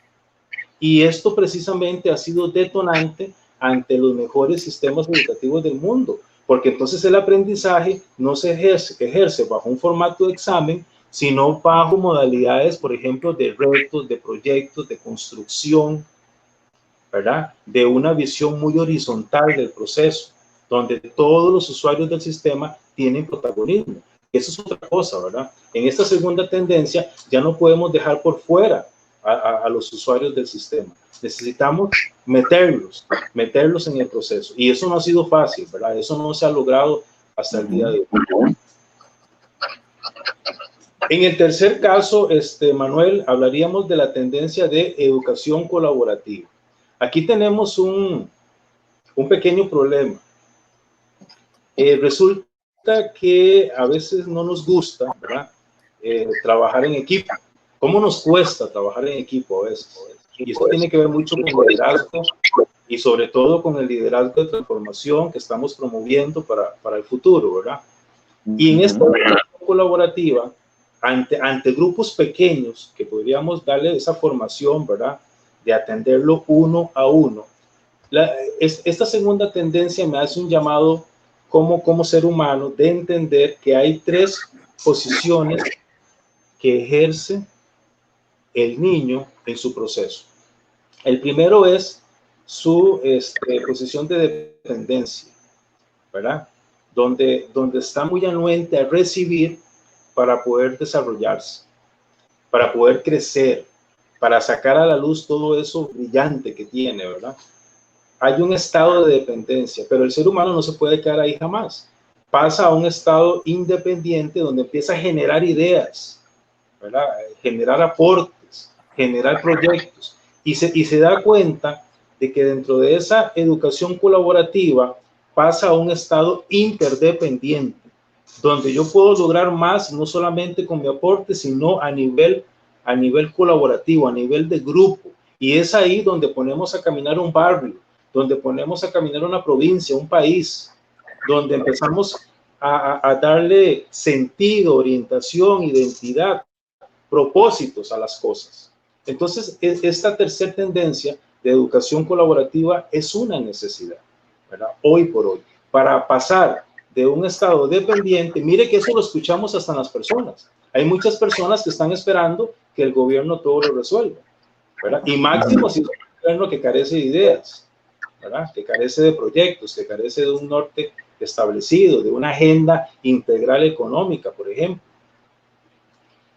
Y esto precisamente ha sido detonante ante los mejores sistemas educativos del mundo, porque entonces el aprendizaje no se ejerce bajo un formato de examen, sino bajo modalidades, por ejemplo, de retos, de proyectos, de construcción, ¿verdad?, de una visión muy horizontal del proceso, donde todos los usuarios del sistema tienen protagonismo. Eso es otra cosa, ¿verdad? En esta segunda tendencia ya no podemos dejar por fuera a los usuarios del sistema. Necesitamos meterlos en el proceso. Y eso no ha sido fácil, ¿verdad? Eso no se ha logrado hasta el día de hoy. En el tercer caso, Manuel, hablaríamos de la tendencia de educación colaborativa. Aquí tenemos un pequeño problema. Resulta que a veces no nos gusta, ¿verdad?, trabajar en equipo. ¿Cómo nos cuesta trabajar en equipo a veces? Y eso tiene que ver mucho con el liderazgo y sobre todo con el liderazgo de transformación que estamos promoviendo para el futuro, ¿verdad? Y en esta colaborativa, ante grupos pequeños que podríamos darle esa formación, ¿verdad?, de atenderlo uno a uno. Esta segunda tendencia me hace un llamado como ser humano de entender que hay tres posiciones que ejerce el niño en su proceso. El primero es su posición de dependencia, ¿verdad?, donde está muy anuente a recibir para poder desarrollarse, para poder crecer, para sacar a la luz todo eso brillante que tiene, ¿verdad? Hay un estado de dependencia, pero el ser humano no se puede quedar ahí jamás. Pasa a un estado independiente donde empieza a generar ideas, ¿verdad?, generar aportes, generar proyectos, y se da cuenta de que dentro de esa educación colaborativa pasa a un estado interdependiente, donde yo puedo lograr más, no solamente con mi aporte, sino a nivel colaborativo, a nivel de grupo. Y es ahí donde ponemos a caminar un barrio, donde ponemos a caminar una provincia, un país, donde empezamos a darle sentido, orientación, identidad, propósitos a las cosas. Entonces, esta tercera tendencia de educación colaborativa es una necesidad, ¿verdad? Hoy por hoy, para pasar de un estado dependiente. Mire que eso lo escuchamos hasta en las personas. Hay muchas personas que están esperando que el gobierno todo lo resuelva, ¿verdad? Y máximo si es un gobierno que carece de ideas, ¿verdad? Que carece de proyectos, que carece de un norte establecido, de una agenda integral económica, por ejemplo.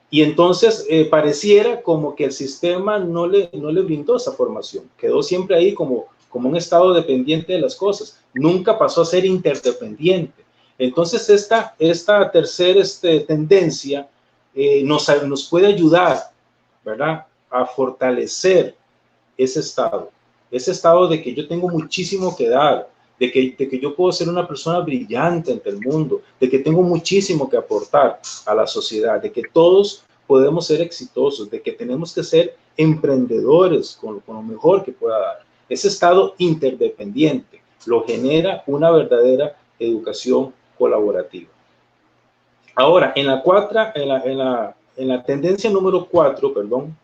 Y entonces pareciera como que el sistema no le brindó esa formación, quedó siempre ahí como un estado dependiente de las cosas, nunca pasó a ser interdependiente. Entonces esta tercera tendencia nos puede ayudar, ¿verdad?, a fortalecer ese estado de que yo tengo muchísimo que dar, de que yo puedo ser una persona brillante ante el mundo, de que tengo muchísimo que aportar a la sociedad, de que todos podemos ser exitosos, de que tenemos que ser emprendedores con lo mejor que pueda dar. Ese estado interdependiente lo genera una verdadera educación colaborativa. Ahora, en la tendencia número 4, perdón,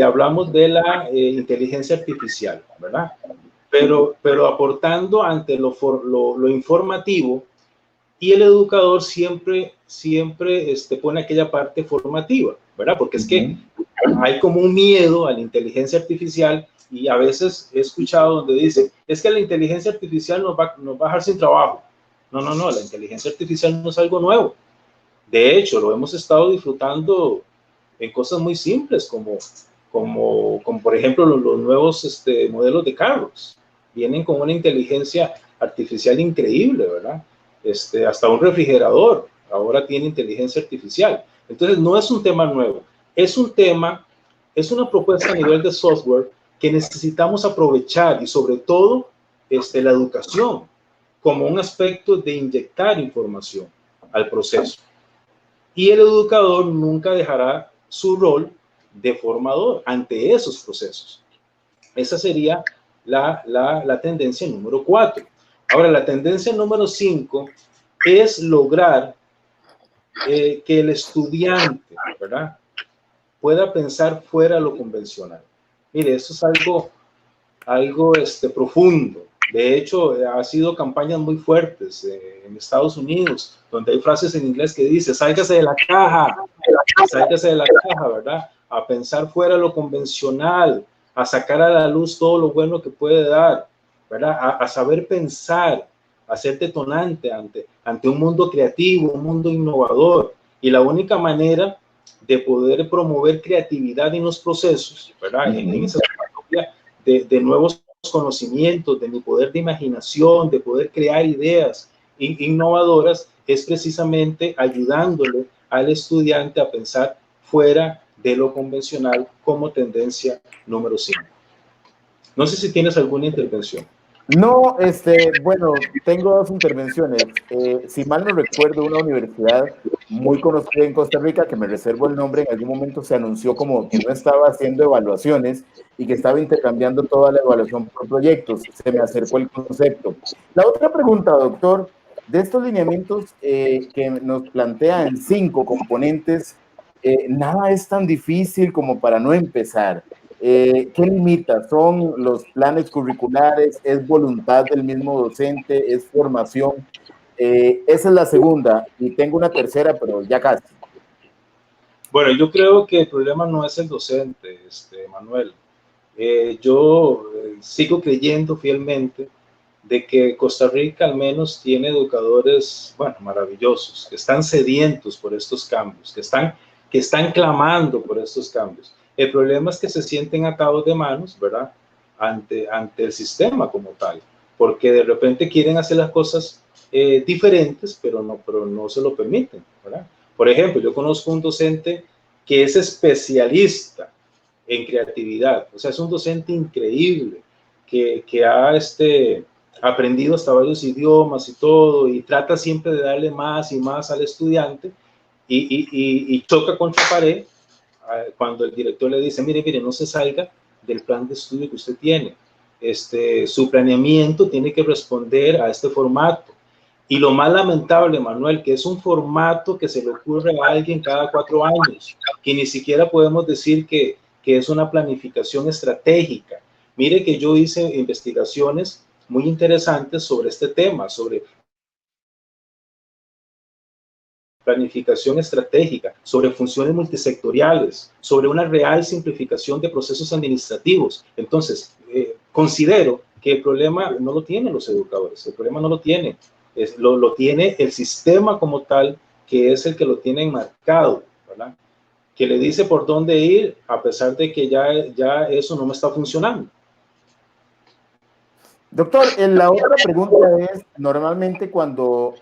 hablamos de la inteligencia artificial, ¿verdad? Pero aportando ante lo informativo, y el educador siempre pone aquella parte formativa, ¿verdad? Porque es que hay como un miedo a la inteligencia artificial, y a veces he escuchado donde dice, es que la inteligencia artificial nos va a dejar sin trabajo. No, la inteligencia artificial no es algo nuevo. De hecho, lo hemos estado disfrutando en cosas muy simples, como por ejemplo los nuevos modelos de carros. Vienen con una inteligencia artificial increíble, ¿verdad? Hasta un refrigerador ahora tiene inteligencia artificial. Entonces no es un tema nuevo, es una propuesta a nivel de software que necesitamos aprovechar, y sobre todo la educación como un aspecto de inyectar información al proceso. Y el educador nunca dejará su rol de formador ante esos procesos. Esa sería la tendencia número 4. Ahora, la tendencia número 5 es lograr que el estudiante, ¿verdad?, pueda pensar fuera de lo convencional. Mire, esto es algo profundo. De hecho, ha sido campañas muy fuertes en Estados Unidos, donde hay frases en inglés que dice, sálgase de la caja, ¿verdad? A pensar fuera de lo convencional, a sacar a la luz todo lo bueno que puede dar, ¿verdad? A saber pensar, a ser detonante ante un mundo creativo, un mundo innovador. Y la única manera de poder promover creatividad en los procesos, ¿verdad? En esa de nuevos conocimientos, de mi poder de imaginación, de poder crear ideas innovadoras, es precisamente ayudándole al estudiante a pensar fuera de lo convencional como tendencia número 5. No sé si tienes alguna intervención. No, bueno, tengo dos intervenciones. Si mal no recuerdo, una universidad muy conocida en Costa Rica, que me reservo el nombre, en algún momento se anunció como que no estaba haciendo evaluaciones y que estaba intercambiando toda la evaluación por proyectos. Se me acercó el concepto. La otra pregunta, doctor, de estos lineamientos que nos plantea en 5 componentes, nada es tan difícil como para no empezar. ¿Qué limita? ¿Son los planes curriculares? ¿Es voluntad del mismo docente? ¿Es formación? Esa es la segunda, y tengo una tercera, pero ya casi. Bueno, yo creo que el problema no es el docente, Manuel. Yo sigo creyendo fielmente de que Costa Rica al menos tiene educadores, bueno, maravillosos, que están sedientos por estos cambios, que están clamando por estos cambios. El problema es que se sienten atados de manos, ¿verdad?, ante el sistema como tal, porque de repente quieren hacer las cosas diferentes, pero no se lo permiten, ¿verdad? Por ejemplo, yo conozco un docente que es especialista en creatividad, o sea, es un docente increíble, que ha aprendido hasta varios idiomas y todo, y trata siempre de darle más y más al estudiante, y choca contra pared cuando el director le dice, mire, no se salga del plan de estudio que usted tiene. Su planeamiento tiene que responder a este formato. Y lo más lamentable, Manuel, que es un formato que se le ocurre a alguien cada 4 años, que ni siquiera podemos decir que es una planificación estratégica. Mire que yo hice investigaciones muy interesantes sobre este tema, sobre planificación estratégica, sobre funciones multisectoriales, sobre una real simplificación de procesos administrativos. Entonces, considero que el problema no lo tienen los educadores, el problema no lo tiene, lo tiene el sistema como tal, que es el que lo tiene enmarcado, ¿verdad? Que le dice por dónde ir, a pesar de que ya eso no me está funcionando. Doctor, la otra pregunta es, normalmente cuando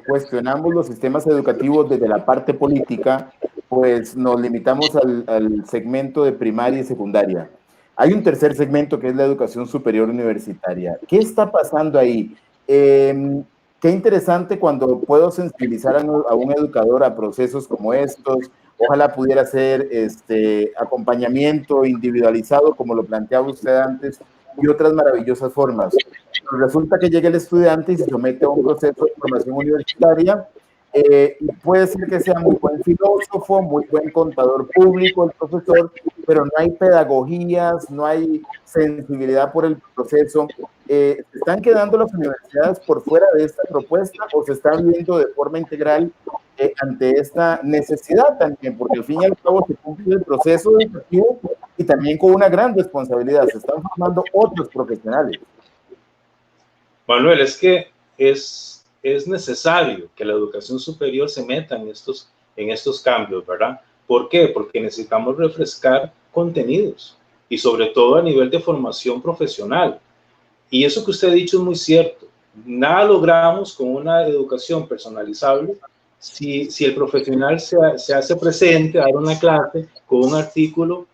cuestionamos los sistemas educativos desde la parte política, pues nos limitamos al segmento de primaria y secundaria. Hay un tercer segmento que es la educación superior universitaria. ¿Qué está pasando ahí? Qué interesante cuando puedo sensibilizar a un educador a procesos como estos. Ojalá pudiera ser acompañamiento individualizado, como lo planteaba usted antes, y otras maravillosas formas. Pero resulta que llega el estudiante y se somete a un proceso de formación universitaria, y puede ser que sea muy buen filósofo, muy buen contador público el profesor, pero no hay pedagogías, no hay sensibilidad por el proceso. ¿Se están quedando las universidades por fuera de esta propuesta o se están viendo de forma integral ante esta necesidad también? Porque al fin y al cabo se cumple el proceso educativo y también con una gran responsabilidad. Se están formando otros profesionales. Manuel, es que es necesario que la educación superior se meta en estos cambios, ¿verdad? ¿Por qué? Porque necesitamos refrescar contenidos y sobre todo a nivel de formación profesional. Y eso que usted ha dicho es muy cierto. Nada logramos con una educación personalizable si el profesional se hace presente a dar una clase con un artículo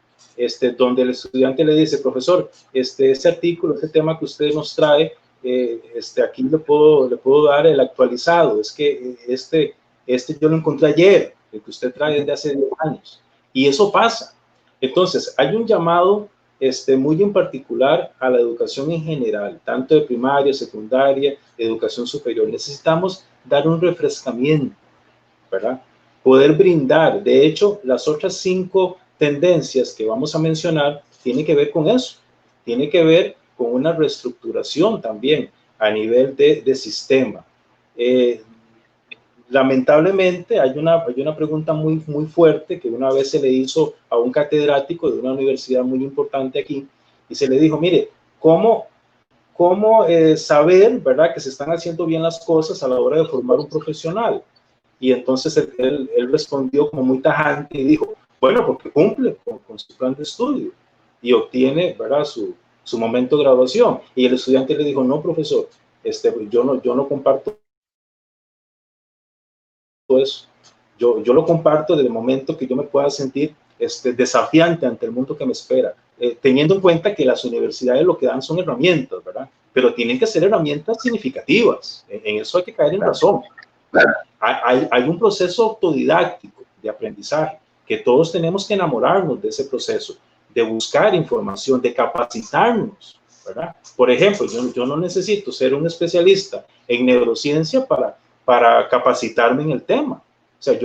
donde el estudiante le dice, profesor, este artículo, este tema que usted nos trae, aquí le puedo dar el actualizado. Es que yo lo encontré ayer, el que usted trae desde hace 10 años. Y eso pasa. Entonces, hay un llamado muy en particular a la educación en general, tanto de primaria, secundaria, educación superior. Necesitamos dar un refrescamiento, ¿verdad? Poder brindar. De hecho, las otras 5 tendencias que vamos a mencionar tienen que ver con eso. Tiene que ver con una reestructuración también a nivel de sistema. Lamentablemente hay una pregunta muy, muy fuerte que una vez se le hizo a un catedrático de una universidad muy importante aquí y se le dijo, mire, ¿cómo saber, verdad, que se están haciendo bien las cosas a la hora de formar un profesional? Y entonces él respondió como muy tajante y dijo, bueno, porque cumple con su plan de estudio y obtiene, ¿verdad?, su momento de graduación. Y el estudiante le dijo, no, profesor, yo no comparto eso. Yo lo comparto desde el momento que yo me pueda sentir desafiante ante el mundo que me espera, teniendo en cuenta que las universidades lo que dan son herramientas, ¿verdad? Pero tienen que ser herramientas significativas. En eso hay que caer en razón. Hay un proceso autodidáctico de aprendizaje que todos tenemos que enamorarnos de ese proceso, de buscar información, de capacitarnos, ¿verdad? Por ejemplo, yo no necesito ser un especialista en neurociencia para capacitarme en el tema. O sea,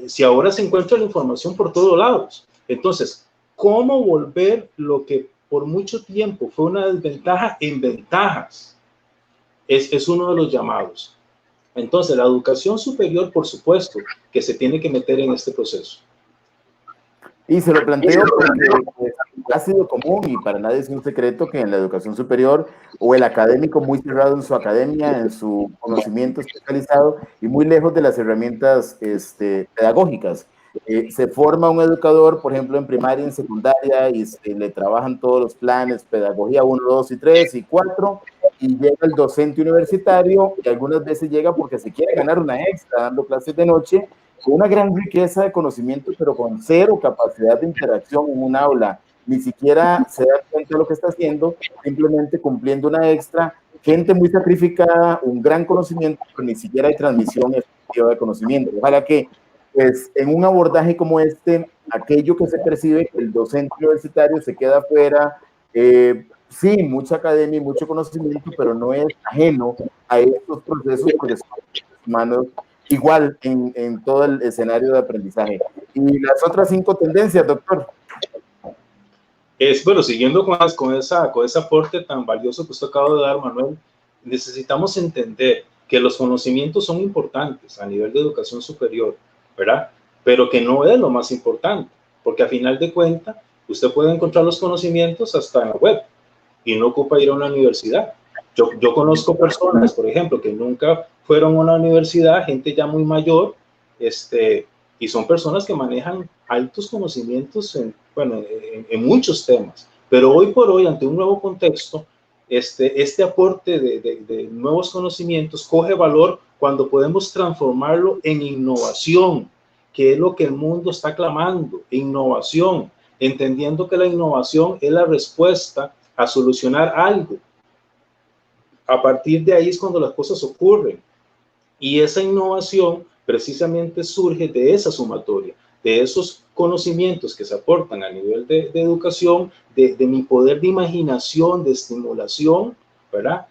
si ahora se encuentra la información por todos lados, entonces, ¿cómo volver lo que por mucho tiempo fue una desventaja en ventajas? Es uno de los llamados. Entonces, la educación superior, por supuesto, que se tiene que meter en este proceso. Y se lo planteo porque ha sido común y para nadie es un secreto que en la educación superior o el académico muy cerrado en su academia, en su conocimiento especializado y muy lejos de las herramientas pedagógicas. Se forma un educador, por ejemplo, en primaria, en secundaria, y se le trabajan todos los planes, pedagogía 1, 2 y 3 y 4, y llega el docente universitario, y algunas veces llega porque se quiere ganar una extra dando clases de noche, con una gran riqueza de conocimiento, pero con cero capacidad de interacción en un aula. Ni siquiera se da cuenta de lo que está haciendo, simplemente cumpliendo una extra. Gente muy sacrificada, un gran conocimiento, pero ni siquiera hay transmisión efectiva de conocimiento. Ojalá que, pues, en un abordaje como aquello que se percibe que el docente universitario se queda fuera, sí, mucha academia y mucho conocimiento, pero no es ajeno a estos procesos humanos, igual en todo el escenario de aprendizaje. Y las otras 5 tendencias, doctor. Bueno, siguiendo con ese aporte tan valioso que usted acaba de dar, Manuel, necesitamos entender que los conocimientos son importantes a nivel de educación superior, ¿verdad? Pero que no es lo más importante, porque a final de cuentas, usted puede encontrar los conocimientos hasta en la web y no ocupa ir a una universidad. Yo conozco personas, por ejemplo, que nunca fueron a una universidad, gente ya muy mayor, y son personas que manejan altos conocimientos en muchos temas. Pero hoy por hoy, ante un nuevo contexto, este aporte de nuevos conocimientos coge valor cuando podemos transformarlo en innovación, que es lo que el mundo está clamando, innovación, entendiendo que la innovación es la respuesta a solucionar algo. A partir de ahí es cuando las cosas ocurren. Y esa innovación precisamente surge de esa sumatoria, de esos conocimientos que se aportan a nivel de educación, de mi poder de imaginación, de estimulación, ¿verdad?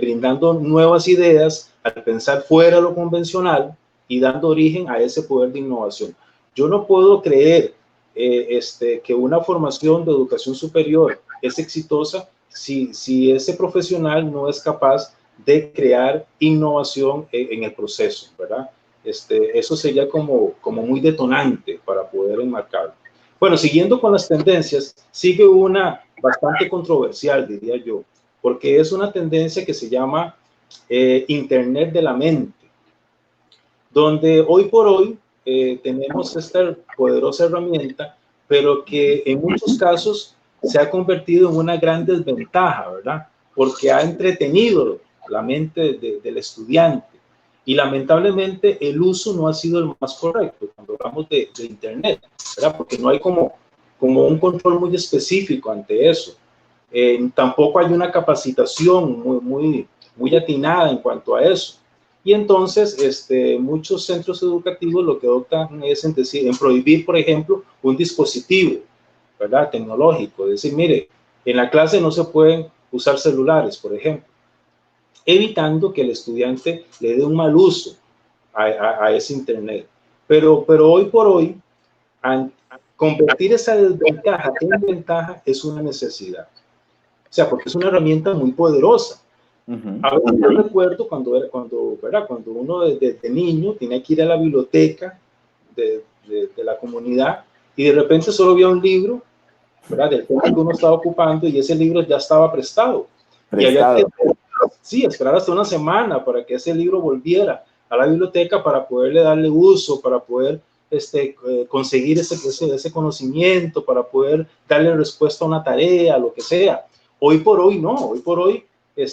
Brindando nuevas ideas al pensar fuera de lo convencional y dando origen a ese poder de innovación. Yo no puedo creer que una formación de educación superior es exitosa si ese profesional no es capaz de crear innovación en el proceso, ¿verdad? Eso sería como muy detonante para poder enmarcarlo. Bueno, siguiendo con las tendencias, sigue una bastante controversial, diría yo, porque es una tendencia que se llama Internet de la mente, donde hoy por hoy tenemos esta poderosa herramienta, pero que en muchos casos se ha convertido en una gran desventaja, ¿verdad? Porque ha entretenido la mente del estudiante y lamentablemente el uso no ha sido el más correcto cuando hablamos de Internet, ¿verdad? Porque no hay como un control muy específico ante eso. Tampoco hay una capacitación muy atinada en cuanto a eso. Y entonces, muchos centros educativos lo que optan es en prohibir, por ejemplo, un dispositivo, ¿verdad? Tecnológico. Es decir, mire, en la clase no se pueden usar celulares, por ejemplo, evitando que el estudiante le dé un mal uso a ese Internet. Pero hoy por hoy, convertir esa desventaja en ventaja es una necesidad. O sea, porque es una herramienta muy poderosa. A veces yo recuerdo cuando uno desde niño tenía que ir a la biblioteca de la comunidad y de repente solo había un libro, ¿verdad? Del tema que uno estaba ocupando y ese libro ya estaba prestado. Y había que esperar hasta una semana para que ese libro volviera a la biblioteca para poderle darle uso, para poder conseguir ese conocimiento, para poder darle respuesta a una tarea, lo que sea. Hoy por hoy no, hoy por hoy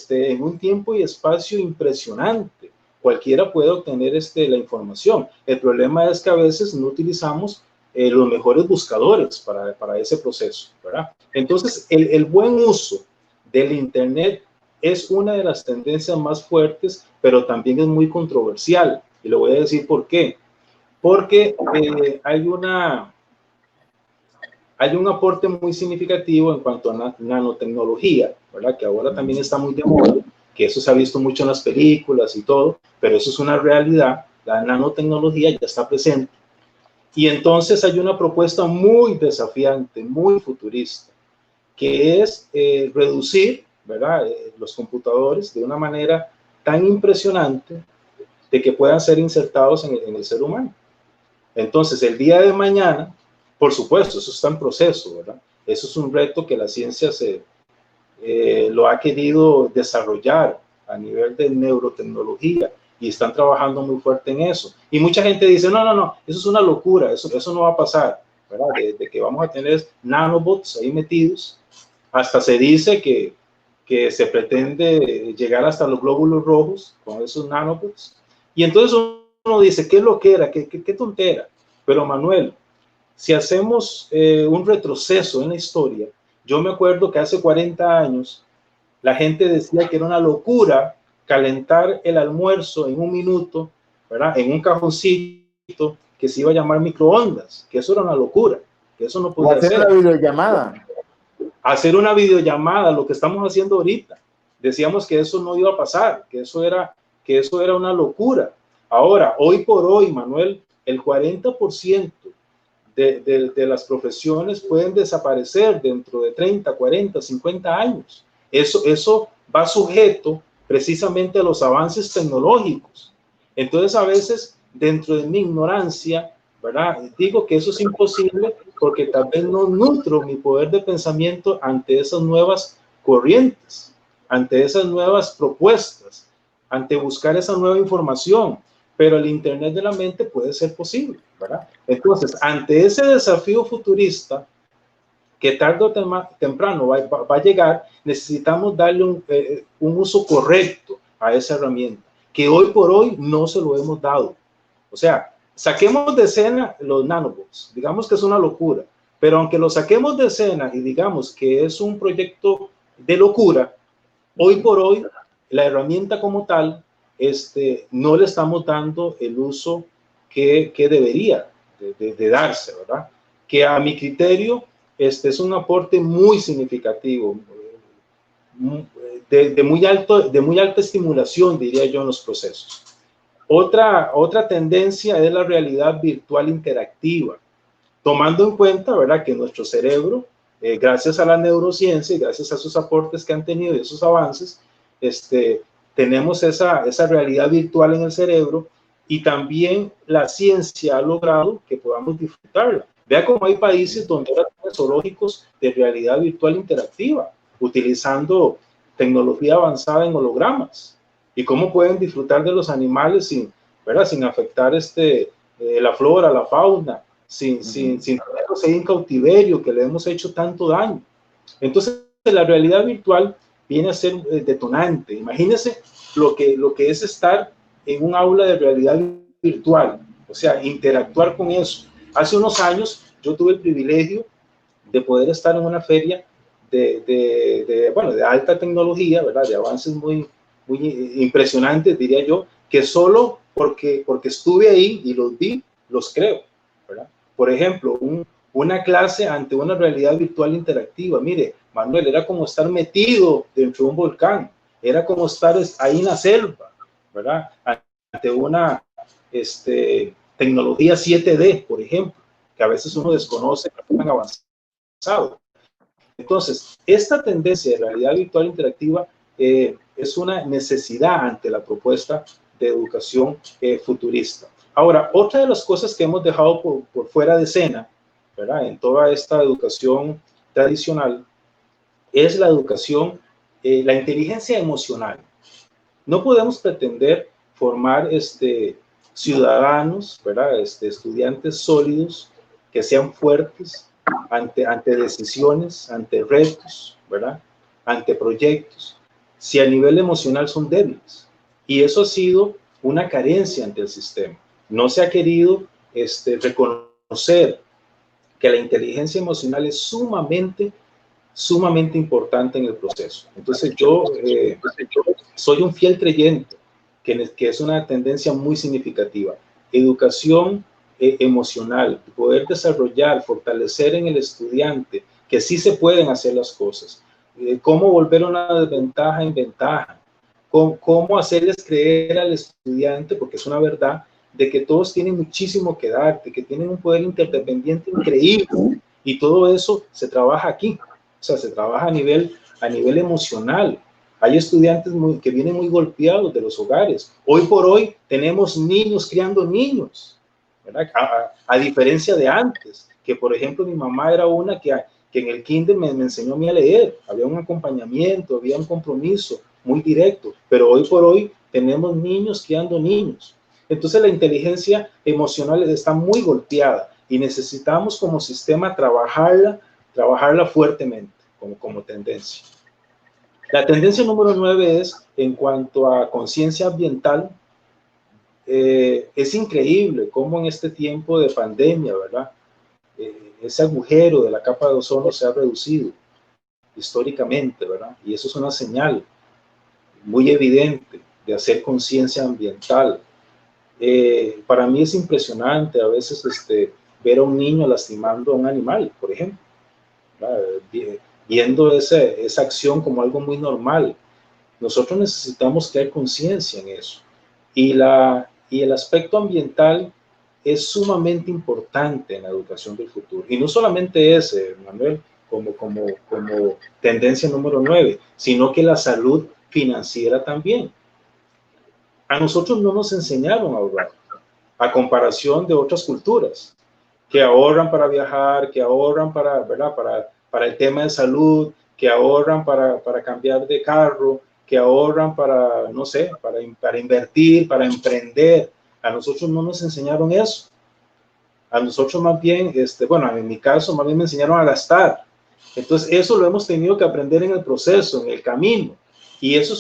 en un tiempo y espacio impresionante. Cualquiera puede obtener la información. El problema es que a veces no utilizamos los mejores buscadores para ese proceso, ¿verdad? Entonces, el buen uso del Internet es una de las tendencias más fuertes, pero también es muy controversial. Y le voy a decir por qué. Porque hay un aporte muy significativo en cuanto a nanotecnología, ¿verdad? Que ahora también está muy de moda, que eso se ha visto mucho en las películas y todo, pero eso es una realidad. La nanotecnología ya está presente. Y entonces hay una propuesta muy desafiante, muy futurista, que es reducir, ¿verdad? Los computadores de una manera tan impresionante de que puedan ser insertados en el ser humano. Entonces, el día de mañana, por supuesto, eso está en proceso, ¿verdad? Eso es un reto que la ciencia lo ha querido desarrollar a nivel de neurotecnología y están trabajando muy fuerte en eso. Y mucha gente dice, no, eso es una locura, eso no va a pasar, ¿verdad? De que vamos a tener nanobots ahí metidos. Hasta se dice que se pretende llegar hasta los glóbulos rojos con esos nanobots. Y entonces uno dice, ¿qué loquera? ¿Qué tontera? Pero Manuel, si hacemos un retroceso en la historia, yo me acuerdo que hace 40 años la gente decía que era una locura calentar el almuerzo en un minuto, ¿verdad? En un cajoncito que se iba a llamar microondas, que eso era una locura, que eso no podía hacer ser. la videollamada. hacer una videollamada, lo que estamos haciendo ahorita. Decíamos que eso no iba a pasar, que eso era una locura. Ahora, hoy por hoy, Manuel, el 40% de las profesiones pueden desaparecer dentro de 30, 40, 50 años. Eso va sujeto precisamente a los avances tecnológicos. Entonces, a veces, dentro de mi ignorancia, ¿verdad?, digo que eso es imposible porque tal vez no nutro mi poder de pensamiento ante esas nuevas corrientes, ante esas nuevas propuestas, ante buscar esa nueva información. Pero el Internet de la mente puede ser posible, ¿verdad? Entonces, ante ese desafío futurista, que tarde o temprano va a llegar, necesitamos darle un uso correcto a esa herramienta, que hoy por hoy no se lo hemos dado. O sea, saquemos de escena los nanobots, digamos que es una locura, pero aunque lo saquemos de escena y digamos que es un proyecto de locura, hoy por hoy la herramienta como tal, no le estamos dando el uso que debería de darse, ¿verdad? Que a mi criterio es un aporte muy significativo, de muy alta estimulación, diría yo, en los procesos. Otra tendencia es la realidad virtual interactiva, tomando en cuenta, ¿verdad?, que nuestro cerebro, gracias a la neurociencia y gracias a sus aportes que han tenido y esos avances, tenemos esa realidad virtual en el cerebro, y también la ciencia ha logrado que podamos disfrutarla. Vea cómo hay países donde hay zoológicos de realidad virtual interactiva, utilizando tecnología avanzada en hologramas, y cómo pueden disfrutar de los animales sin, ¿verdad?, sin afectar la flora, la fauna, sin tenerlos ahí en cautiverio, que le hemos hecho tanto daño. Entonces, la realidad virtual viene a ser detonante. Imagínense lo que es estar en un aula de realidad virtual, o sea, interactuar con eso. Hace unos años yo tuve el privilegio de poder estar en una feria de alta tecnología, ¿verdad?, de avances muy impresionantes, diría yo, que solo porque estuve ahí y los vi, los creo, ¿verdad? Por ejemplo, una clase ante una realidad virtual interactiva. Mire, Manuel, era como estar metido dentro de un volcán, era como estar ahí en la selva, ¿verdad?, ante una tecnología 7D, por ejemplo, que a veces uno desconoce, tan avanzado. Entonces, esta tendencia de realidad virtual interactiva es una necesidad ante la propuesta de educación futurista. Ahora, otra de las cosas que hemos dejado por fuera de escena, ¿verdad?, en toda esta educación tradicional, es la educación, la inteligencia emocional. No podemos pretender formar ciudadanos, ¿verdad?, estudiantes sólidos, que sean fuertes ante decisiones, ante retos, ¿verdad?, ante proyectos, si a nivel emocional son débiles. Y eso ha sido una carencia ante el sistema. No se ha querido reconocer que la inteligencia emocional es sumamente importante en el proceso. Entonces yo soy un fiel creyente que es una tendencia muy significativa. Educación emocional, poder desarrollar, fortalecer en el estudiante que sí se pueden hacer las cosas, cómo volver una desventaja en ventaja, cómo hacerles creer al estudiante, porque es una verdad, de que todos tienen muchísimo que dar, de que tienen un poder interdependiente increíble, y todo eso se trabaja aquí. O sea, se trabaja a nivel emocional. Hay estudiantes que vienen muy golpeados de los hogares. Hoy por hoy tenemos niños criando niños, ¿verdad? A diferencia de antes, que por ejemplo mi mamá era una que en el kinder me enseñó a mí a leer. Había un acompañamiento, había un compromiso muy directo, pero hoy por hoy tenemos niños criando niños. Entonces la inteligencia emocional está muy golpeada y necesitamos como sistema trabajarla fuertemente como tendencia. La tendencia número 9 es en cuanto a conciencia ambiental. Es increíble cómo en este tiempo de pandemia, ¿verdad?, ese agujero de la capa de ozono se ha reducido históricamente, ¿verdad? Y eso es una señal muy evidente de hacer conciencia ambiental. Para mí es impresionante a veces ver a un niño lastimando a un animal, por ejemplo, viendo esa acción como algo muy normal. Nosotros necesitamos crear conciencia en eso. Y el aspecto ambiental es sumamente importante en la educación del futuro. Y no solamente ese, Manuel, como tendencia número 9, sino que la salud financiera también. A nosotros no nos enseñaron a ahorrar, a comparación de otras culturas, que ahorran para viajar, que ahorran para, ¿verdad? Para el tema de salud, que ahorran para cambiar de carro, que ahorran para, no sé, para invertir, para emprender. A nosotros no nos enseñaron eso. A nosotros más bien, bueno, en mi caso, más bien me enseñaron a gastar. Entonces, eso lo hemos tenido que aprender en el proceso, en el camino. Y eso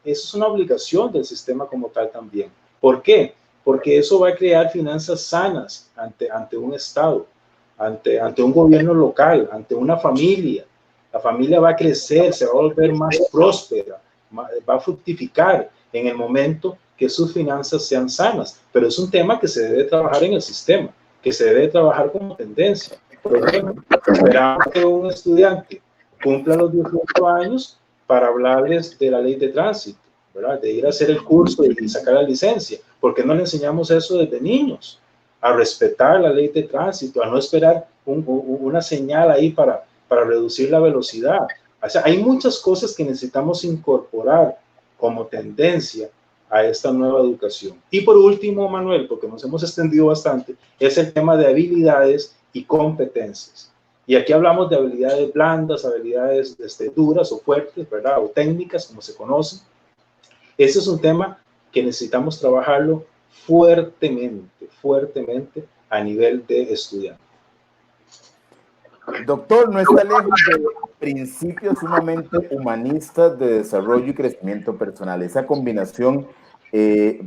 es una obligación del sistema como tal también. ¿Por qué? Porque eso va a crear finanzas sanas ante un Estado, ante un gobierno local, ante una familia. La familia va a crecer, se va a volver más próspera, va a fructificar en el momento que sus finanzas sean sanas. Pero es un tema que se debe trabajar en el sistema, que se debe trabajar como tendencia. Por ejemplo, esperamos que un estudiante cumpla los 18 años para hablarles de la ley de tránsito, ¿verdad? De ir a hacer el curso y sacar la licencia. ¿Por qué no le enseñamos eso desde niños? A respetar la ley de tránsito, a no esperar una señal ahí para reducir la velocidad. O sea, hay muchas cosas que necesitamos incorporar como tendencia a esta nueva educación. Y por último, Manuel, porque nos hemos extendido bastante, es el tema de habilidades y competencias. Y aquí hablamos de habilidades blandas, habilidades duras o fuertes, ¿verdad? O técnicas, como se conocen. Ese es un tema que necesitamos trabajarlo fuertemente a nivel de estudiante. Doctor, no está lejos de principios sumamente humanistas de desarrollo y crecimiento personal. Esa combinación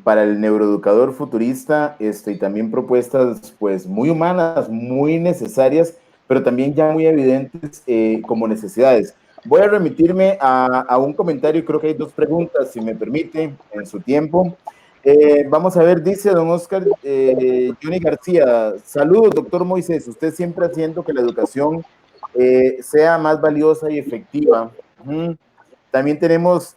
para el neuroeducador futurista y también propuestas pues muy humanas, muy necesarias, pero también ya muy evidentes como necesidades. Voy a remitirme a un comentario, creo que hay dos preguntas, si me permite, en su tiempo. Vamos a ver, dice don Oscar Johnny García, saludos, doctor Moisés, usted siempre haciendo que la educación sea más valiosa y efectiva. También tenemos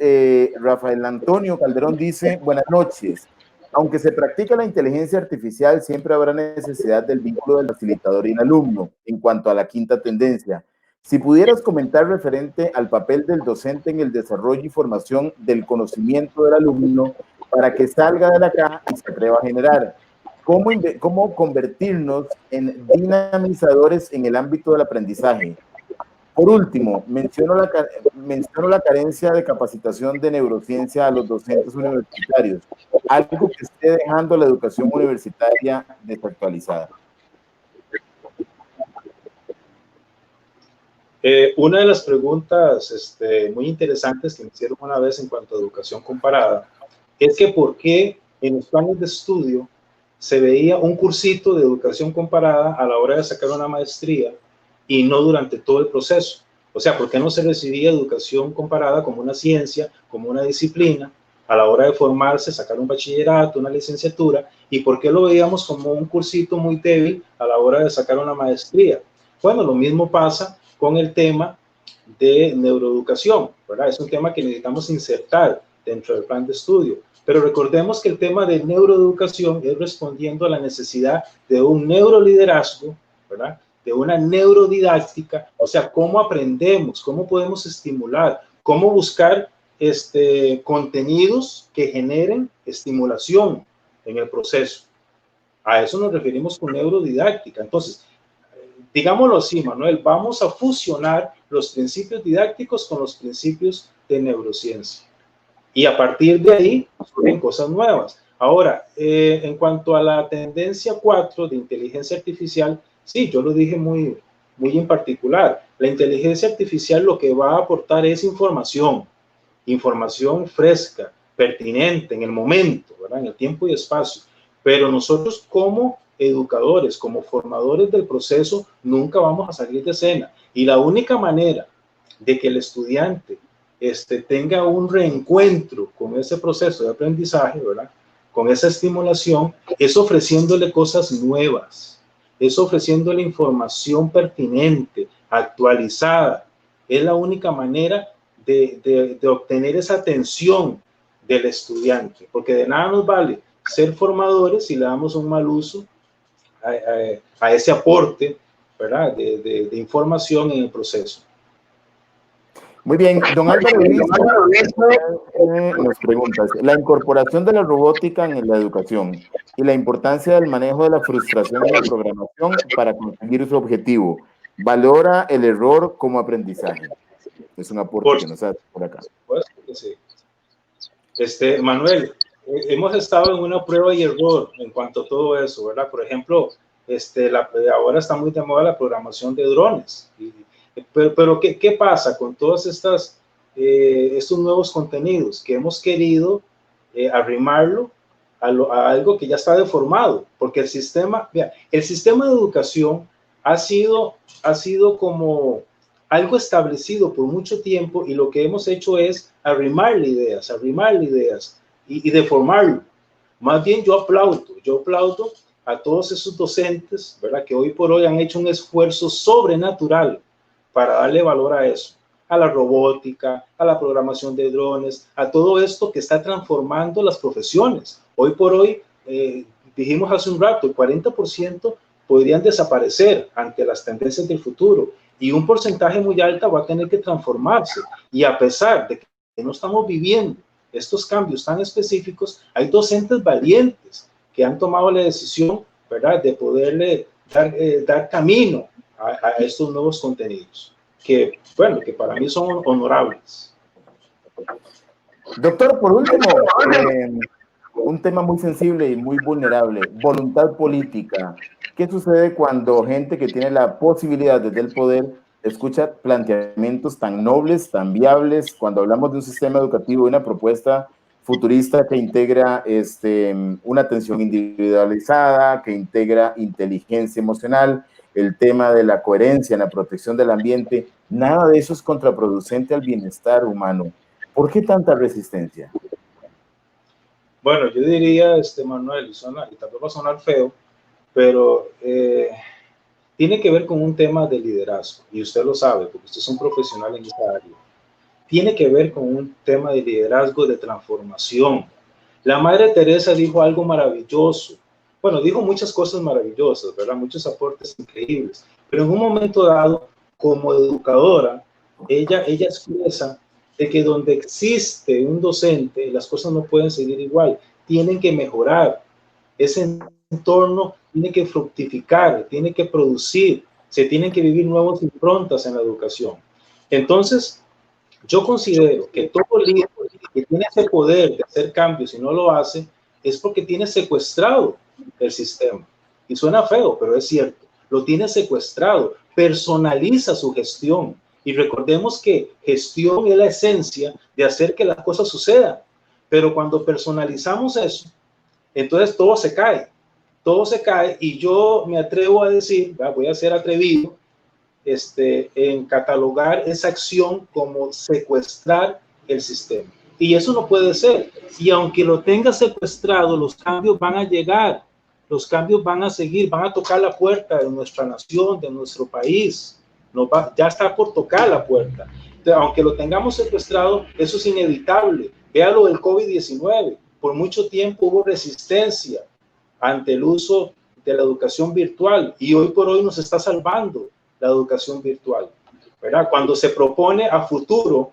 Rafael Antonio Calderón, dice, buenas noches. Aunque se practica la inteligencia artificial, siempre habrá necesidad del vínculo del facilitador y el alumno en cuanto a la quinta tendencia. Si pudieras comentar referente al papel del docente en el desarrollo y formación del conocimiento del alumno para que salga de la caja y se atreva a generar. ¿Cómo convertirnos en dinamizadores en el ámbito del aprendizaje? Por último, menciono la carencia de capacitación de neurociencia a los docentes universitarios, algo que esté dejando la educación universitaria desactualizada. Una de las preguntas muy interesantes que me hicieron una vez en cuanto a educación comparada es que por qué en los planes de estudio se veía un cursito de educación comparada a la hora de sacar una maestría y no durante todo el proceso. O sea, ¿por qué no se recibía educación comparada como una ciencia, como una disciplina, a la hora de formarse, sacar un bachillerato, una licenciatura? ¿Y por qué lo veíamos como un cursito muy débil a la hora de sacar una maestría? Bueno, lo mismo pasa con el tema de neuroeducación, ¿verdad? Es un tema que necesitamos insertar dentro del plan de estudio. Pero recordemos que el tema de neuroeducación es respondiendo a la necesidad de un neuroliderazgo, ¿verdad? De una neurodidáctica, o sea, cómo aprendemos, cómo podemos estimular, cómo buscar contenidos que generen estimulación en el proceso. A eso nos referimos con neurodidáctica. Entonces, digámoslo así, Manuel, vamos a fusionar los principios didácticos con los principios de neurociencia. Y a partir de ahí surgen cosas nuevas. Ahora, en cuanto a la tendencia 4 de inteligencia artificial, sí, yo lo dije muy en particular. La inteligencia artificial lo que va a aportar es información fresca, pertinente, en el momento, ¿verdad? En el tiempo y espacio. Pero nosotros como educadores, como formadores del proceso, nunca vamos a salir de escena. Y la única manera de que el estudiante tenga un reencuentro con ese proceso de aprendizaje, ¿verdad? Con esa estimulación, es ofreciéndole cosas nuevas, es ofreciéndole información pertinente, actualizada, Es la única manera de obtener esa atención del estudiante, porque de nada nos vale ser formadores si le damos un mal uso a ese aporte, ¿verdad? de información en el proceso. Muy bien, don Álvaro Luis nos pregunta, la incorporación de la robótica en la educación y la importancia del manejo de la frustración en la programación para conseguir su objetivo. ¿Valora el error como aprendizaje? Es un aporte que nos hace por acá. Por supuesto que sí. Manuel, hemos estado en una prueba y error en cuanto a todo eso, ¿verdad? Por ejemplo, ahora está muy de moda la programación de drones. Pero ¿qué pasa con todos estos nuevos contenidos que hemos querido arrimarlo a algo que ya está deformado? Porque el sistema de educación ha sido como algo establecido por mucho tiempo, y lo que hemos hecho es arrimarle ideas y deformarlo. Más bien yo aplaudo a todos esos docentes, ¿verdad?, que hoy por hoy han hecho un esfuerzo sobrenatural para darle valor a eso, a la robótica, a la programación de drones, a todo esto que está transformando las profesiones. Hoy por hoy, dijimos hace un rato, el 40% podrían desaparecer ante las tendencias del futuro, y un porcentaje muy alto va a tener que transformarse. Y a pesar de que no estamos viviendo estos cambios tan específicos, hay docentes valientes que han tomado la decisión, ¿verdad?, de poderle dar camino a estos nuevos contenidos, que, bueno, que para mí son honorables. Doctor, por último, un tema muy sensible y muy vulnerable, voluntad política. ¿Qué sucede cuando gente que tiene la posibilidad desde el poder escucha planteamientos tan nobles, tan viables, cuando hablamos de un sistema educativo y una propuesta futurista que integra una atención individualizada, que integra inteligencia emocional, el tema de la coherencia en la protección del ambiente? Nada de eso es contraproducente al bienestar humano. ¿Por qué tanta resistencia? Bueno, yo diría, Manuel, y tal vez va a sonar feo, pero tiene que ver con un tema de liderazgo, y usted lo sabe, porque usted es un profesional en esta área. Tiene que ver con un tema de liderazgo, de transformación. La Madre Teresa dijo algo maravilloso. Bueno, dijo muchas cosas maravillosas, ¿verdad? Muchos aportes increíbles. Pero en un momento dado, como educadora, ella expresa de que donde existe un docente, las cosas no pueden seguir igual. Tienen que mejorar. Ese entorno tiene que fructificar, tiene que producir, se tienen que vivir nuevas improntas en la educación. Entonces, yo considero que todo líder que tiene ese poder de hacer cambios y no lo hace, es porque tiene secuestrado el sistema. Y suena feo, pero es cierto. Lo tiene secuestrado, personaliza su gestión. Y recordemos que gestión es la esencia de hacer que las cosas sucedan. Pero cuando personalizamos eso, entonces todo se cae, y yo me atrevo a decir, voy a ser atrevido, en catalogar esa acción como secuestrar el sistema. Y eso no puede ser. Y aunque lo tenga secuestrado, los cambios van a llegar, los cambios van a seguir, van a tocar la puerta de nuestra nación, de nuestro país. Ya está por tocar la puerta. Entonces, aunque lo tengamos secuestrado, eso es inevitable. Véalo del COVID-19. Por mucho tiempo hubo resistencia ante el uso de la educación virtual, y hoy por hoy nos está salvando la educación virtual, ¿verdad? Cuando se propone a futuro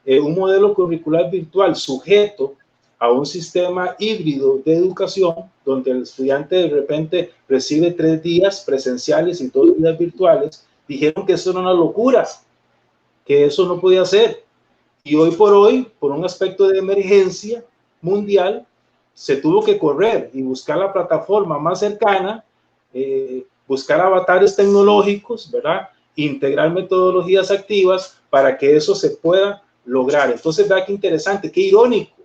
un modelo curricular virtual sujeto a un sistema híbrido de educación, donde el estudiante de repente recibe 3 días presenciales y 2 días virtuales, dijeron que eso era una locura, que eso no podía ser. Y hoy por hoy, por un aspecto de emergencia mundial, se tuvo que correr y buscar la plataforma más cercana, buscar avatares tecnológicos, ¿verdad? Integrar metodologías activas para que eso se pueda lograr. Entonces, vea qué interesante, qué irónico.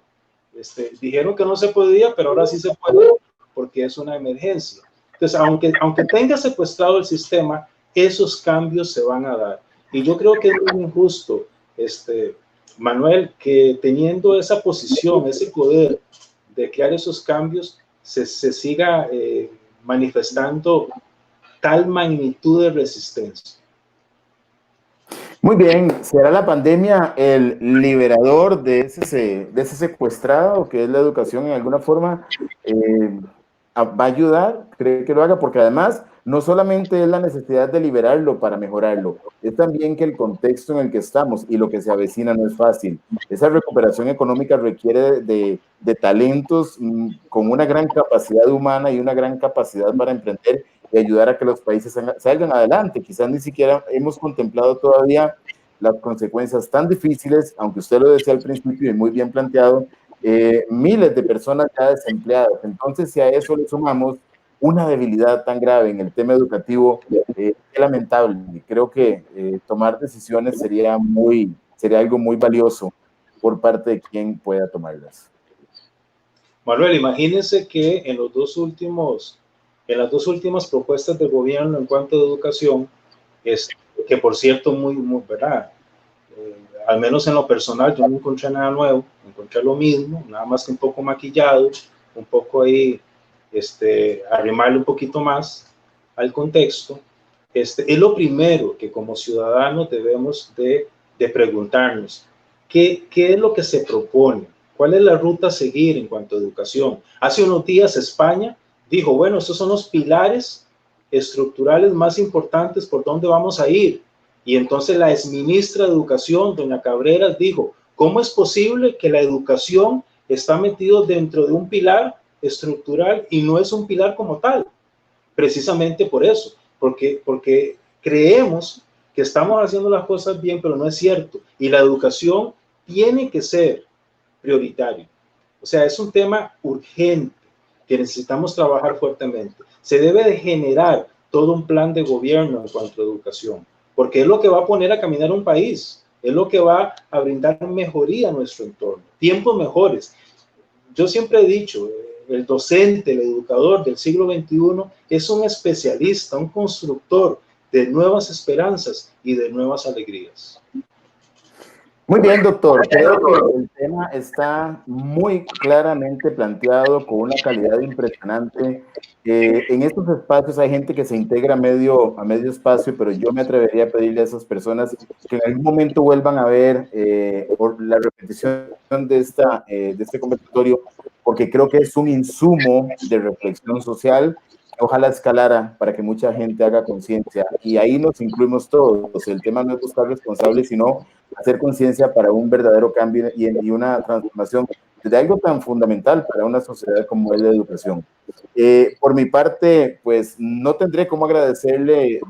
Dijeron que no se podía, pero ahora sí se puede porque es una emergencia. Entonces, aunque tenga secuestrado el sistema, esos cambios se van a dar. Y yo creo que es muy injusto, Manuel, que teniendo esa posición, ese poder de crear esos cambios, se siga manifestando tal magnitud de resistencia. Muy bien, ¿será la pandemia el liberador de ese secuestrado que es la educación en alguna forma? ¿Va a ayudar? ¿Cree que lo haga? Porque además no solamente es la necesidad de liberarlo para mejorarlo, es también que el contexto en el que estamos y lo que se avecina no es fácil. Esa recuperación económica requiere de talentos con una gran capacidad humana y una gran capacidad para emprender y ayudar a que los países salgan adelante. Quizás ni siquiera hemos contemplado todavía las consecuencias tan difíciles, aunque usted lo decía al principio y muy bien planteado, miles de personas ya desempleadas. Entonces, si a eso le sumamos una debilidad tan grave en el tema educativo, es lamentable. Creo que tomar decisiones sería algo muy valioso por parte de quien pueda tomarlas. Manuel, imagínense que en las dos últimas propuestas del gobierno en cuanto a educación, que por cierto, ¿verdad? Al menos en lo personal, yo no encontré nada nuevo, encontré lo mismo, nada más que un poco maquillado, un poco ahí, arrimarle un poquito más al contexto. Es lo primero que como ciudadanos debemos de preguntarnos, ¿qué es lo que se propone? ¿Cuál es la ruta a seguir en cuanto a educación? Hace unos días España dijo, bueno, estos son los pilares estructurales más importantes por donde vamos a ir. Y entonces la exministra de Educación, doña Cabreras, dijo, ¿cómo es posible que la educación está metido dentro de un pilar estructural y no es un pilar como tal? Precisamente por eso, porque creemos que estamos haciendo las cosas bien, pero no es cierto. Y la educación tiene que ser prioritario. O sea, es un tema urgente que necesitamos trabajar fuertemente. Se debe de generar todo un plan de gobierno en cuanto a educación, porque es lo que va a poner a caminar un país, es lo que va a brindar mejoría a nuestro entorno, tiempos mejores. Yo siempre he dicho, el docente, el educador del siglo XXI es un especialista, un constructor de nuevas esperanzas y de nuevas alegrías. Muy bien, doctor. Creo que el tema está muy claramente planteado con una calidad impresionante. En estos espacios hay gente que se integra a medio espacio, pero yo me atrevería a pedirle a esas personas que en algún momento vuelvan a ver por la repetición de este conversatorio, porque creo que es un insumo de reflexión social que ojalá escalara para que mucha gente haga conciencia. Y ahí nos incluimos todos. El tema no es buscar responsables, sino hacer conciencia para un verdadero cambio y una transformación de algo tan fundamental para una sociedad como es la educación. Por mi parte, pues no tendré cómo agradecerle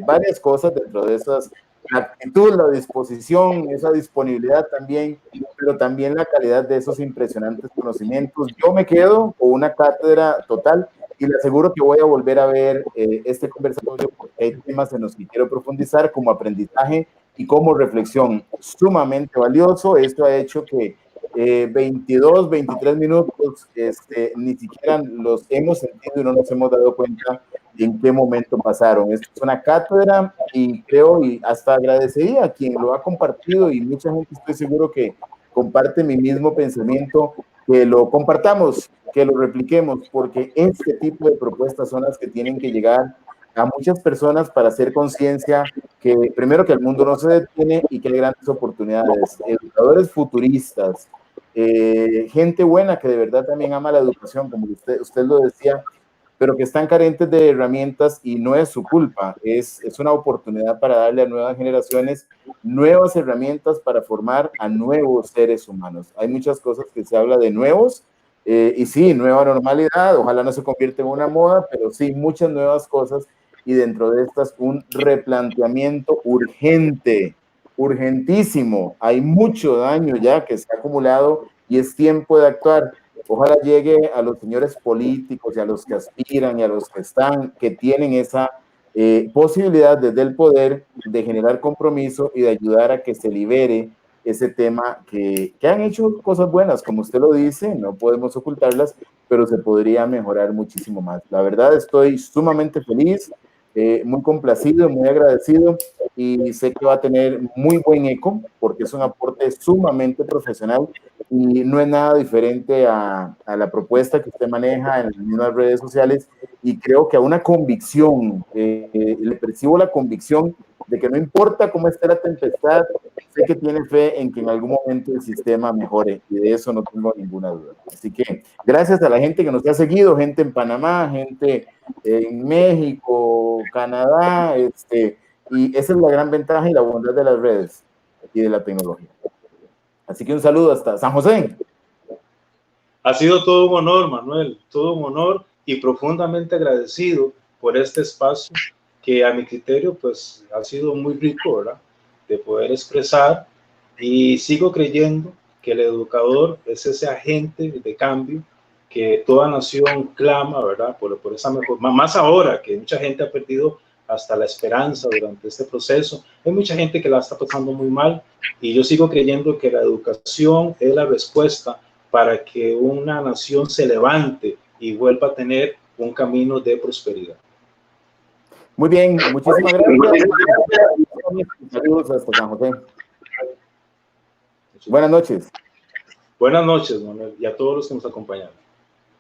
varias cosas dentro de esas, la actitud, la disposición, esa disponibilidad también, pero también la calidad de esos impresionantes conocimientos. Yo me quedo con una cátedra total y le aseguro que voy a volver a ver este conversatorio porque hay temas en los que quiero profundizar como aprendizaje y como reflexión sumamente valioso. Esto ha hecho que 22, 23 minutos ni siquiera los hemos sentido y no nos hemos dado cuenta en qué momento pasaron. Esto es una cátedra y creo y hasta agradecería a quien lo ha compartido y mucha gente estoy seguro que comparte mi mismo pensamiento, que lo compartamos, que lo repliquemos, porque este tipo de propuestas son las que tienen que llegar a muchas personas para hacer conciencia que primero que el mundo no se detiene y que hay grandes oportunidades, educadores futuristas, gente buena que de verdad también ama la educación, como usted lo decía, pero que están carentes de herramientas y no es su culpa, es una oportunidad para darle a nuevas generaciones nuevas herramientas para formar a nuevos seres humanos. Hay muchas cosas que se habla de nuevos, y sí, nueva normalidad, ojalá no se convierta en una moda, pero sí, muchas nuevas cosas y dentro de estas un replanteamiento urgente, urgentísimo. Hay mucho daño ya que se ha acumulado y es tiempo de actuar. Ojalá llegue a los señores políticos y a los que aspiran y a los que están, que tienen esa posibilidad desde el poder de generar compromiso y de ayudar a que se libere ese tema que han hecho cosas buenas, como usted lo dice, no podemos ocultarlas, pero se podría mejorar muchísimo más. La verdad estoy sumamente feliz, muy complacido, muy agradecido y sé que va a tener muy buen eco porque es un aporte sumamente profesional y no es nada diferente a la propuesta que usted maneja en las mismas redes sociales y creo que a una convicción, le percibo la convicción de que no importa cómo esté la tempestad, sé que tiene fe en que en algún momento el sistema mejore, y de eso no tengo ninguna duda. Así que gracias a la gente que nos ha seguido, gente en Panamá, gente en México, Canadá, y esa es la gran ventaja y la bondad de las redes y de la tecnología. Así que un saludo hasta San José. Ha sido todo un honor, Manuel, todo un honor y profundamente agradecido por este espacio que a mi criterio pues ha sido muy rico, ¿verdad? De poder expresar, y sigo creyendo que el educador es ese agente de cambio que toda nación clama, ¿verdad? Por esa mejor, más ahora que mucha gente ha perdido hasta la esperanza durante este proceso. Hay mucha gente que la está pasando muy mal, y yo sigo creyendo que la educación es la respuesta para que una nación se levante y vuelva a tener un camino de prosperidad. Muy bien, muchísimas gracias. Saludos hasta San José. Buenas noches. Buenas noches, Manuel, y a todos los que nos acompañaron.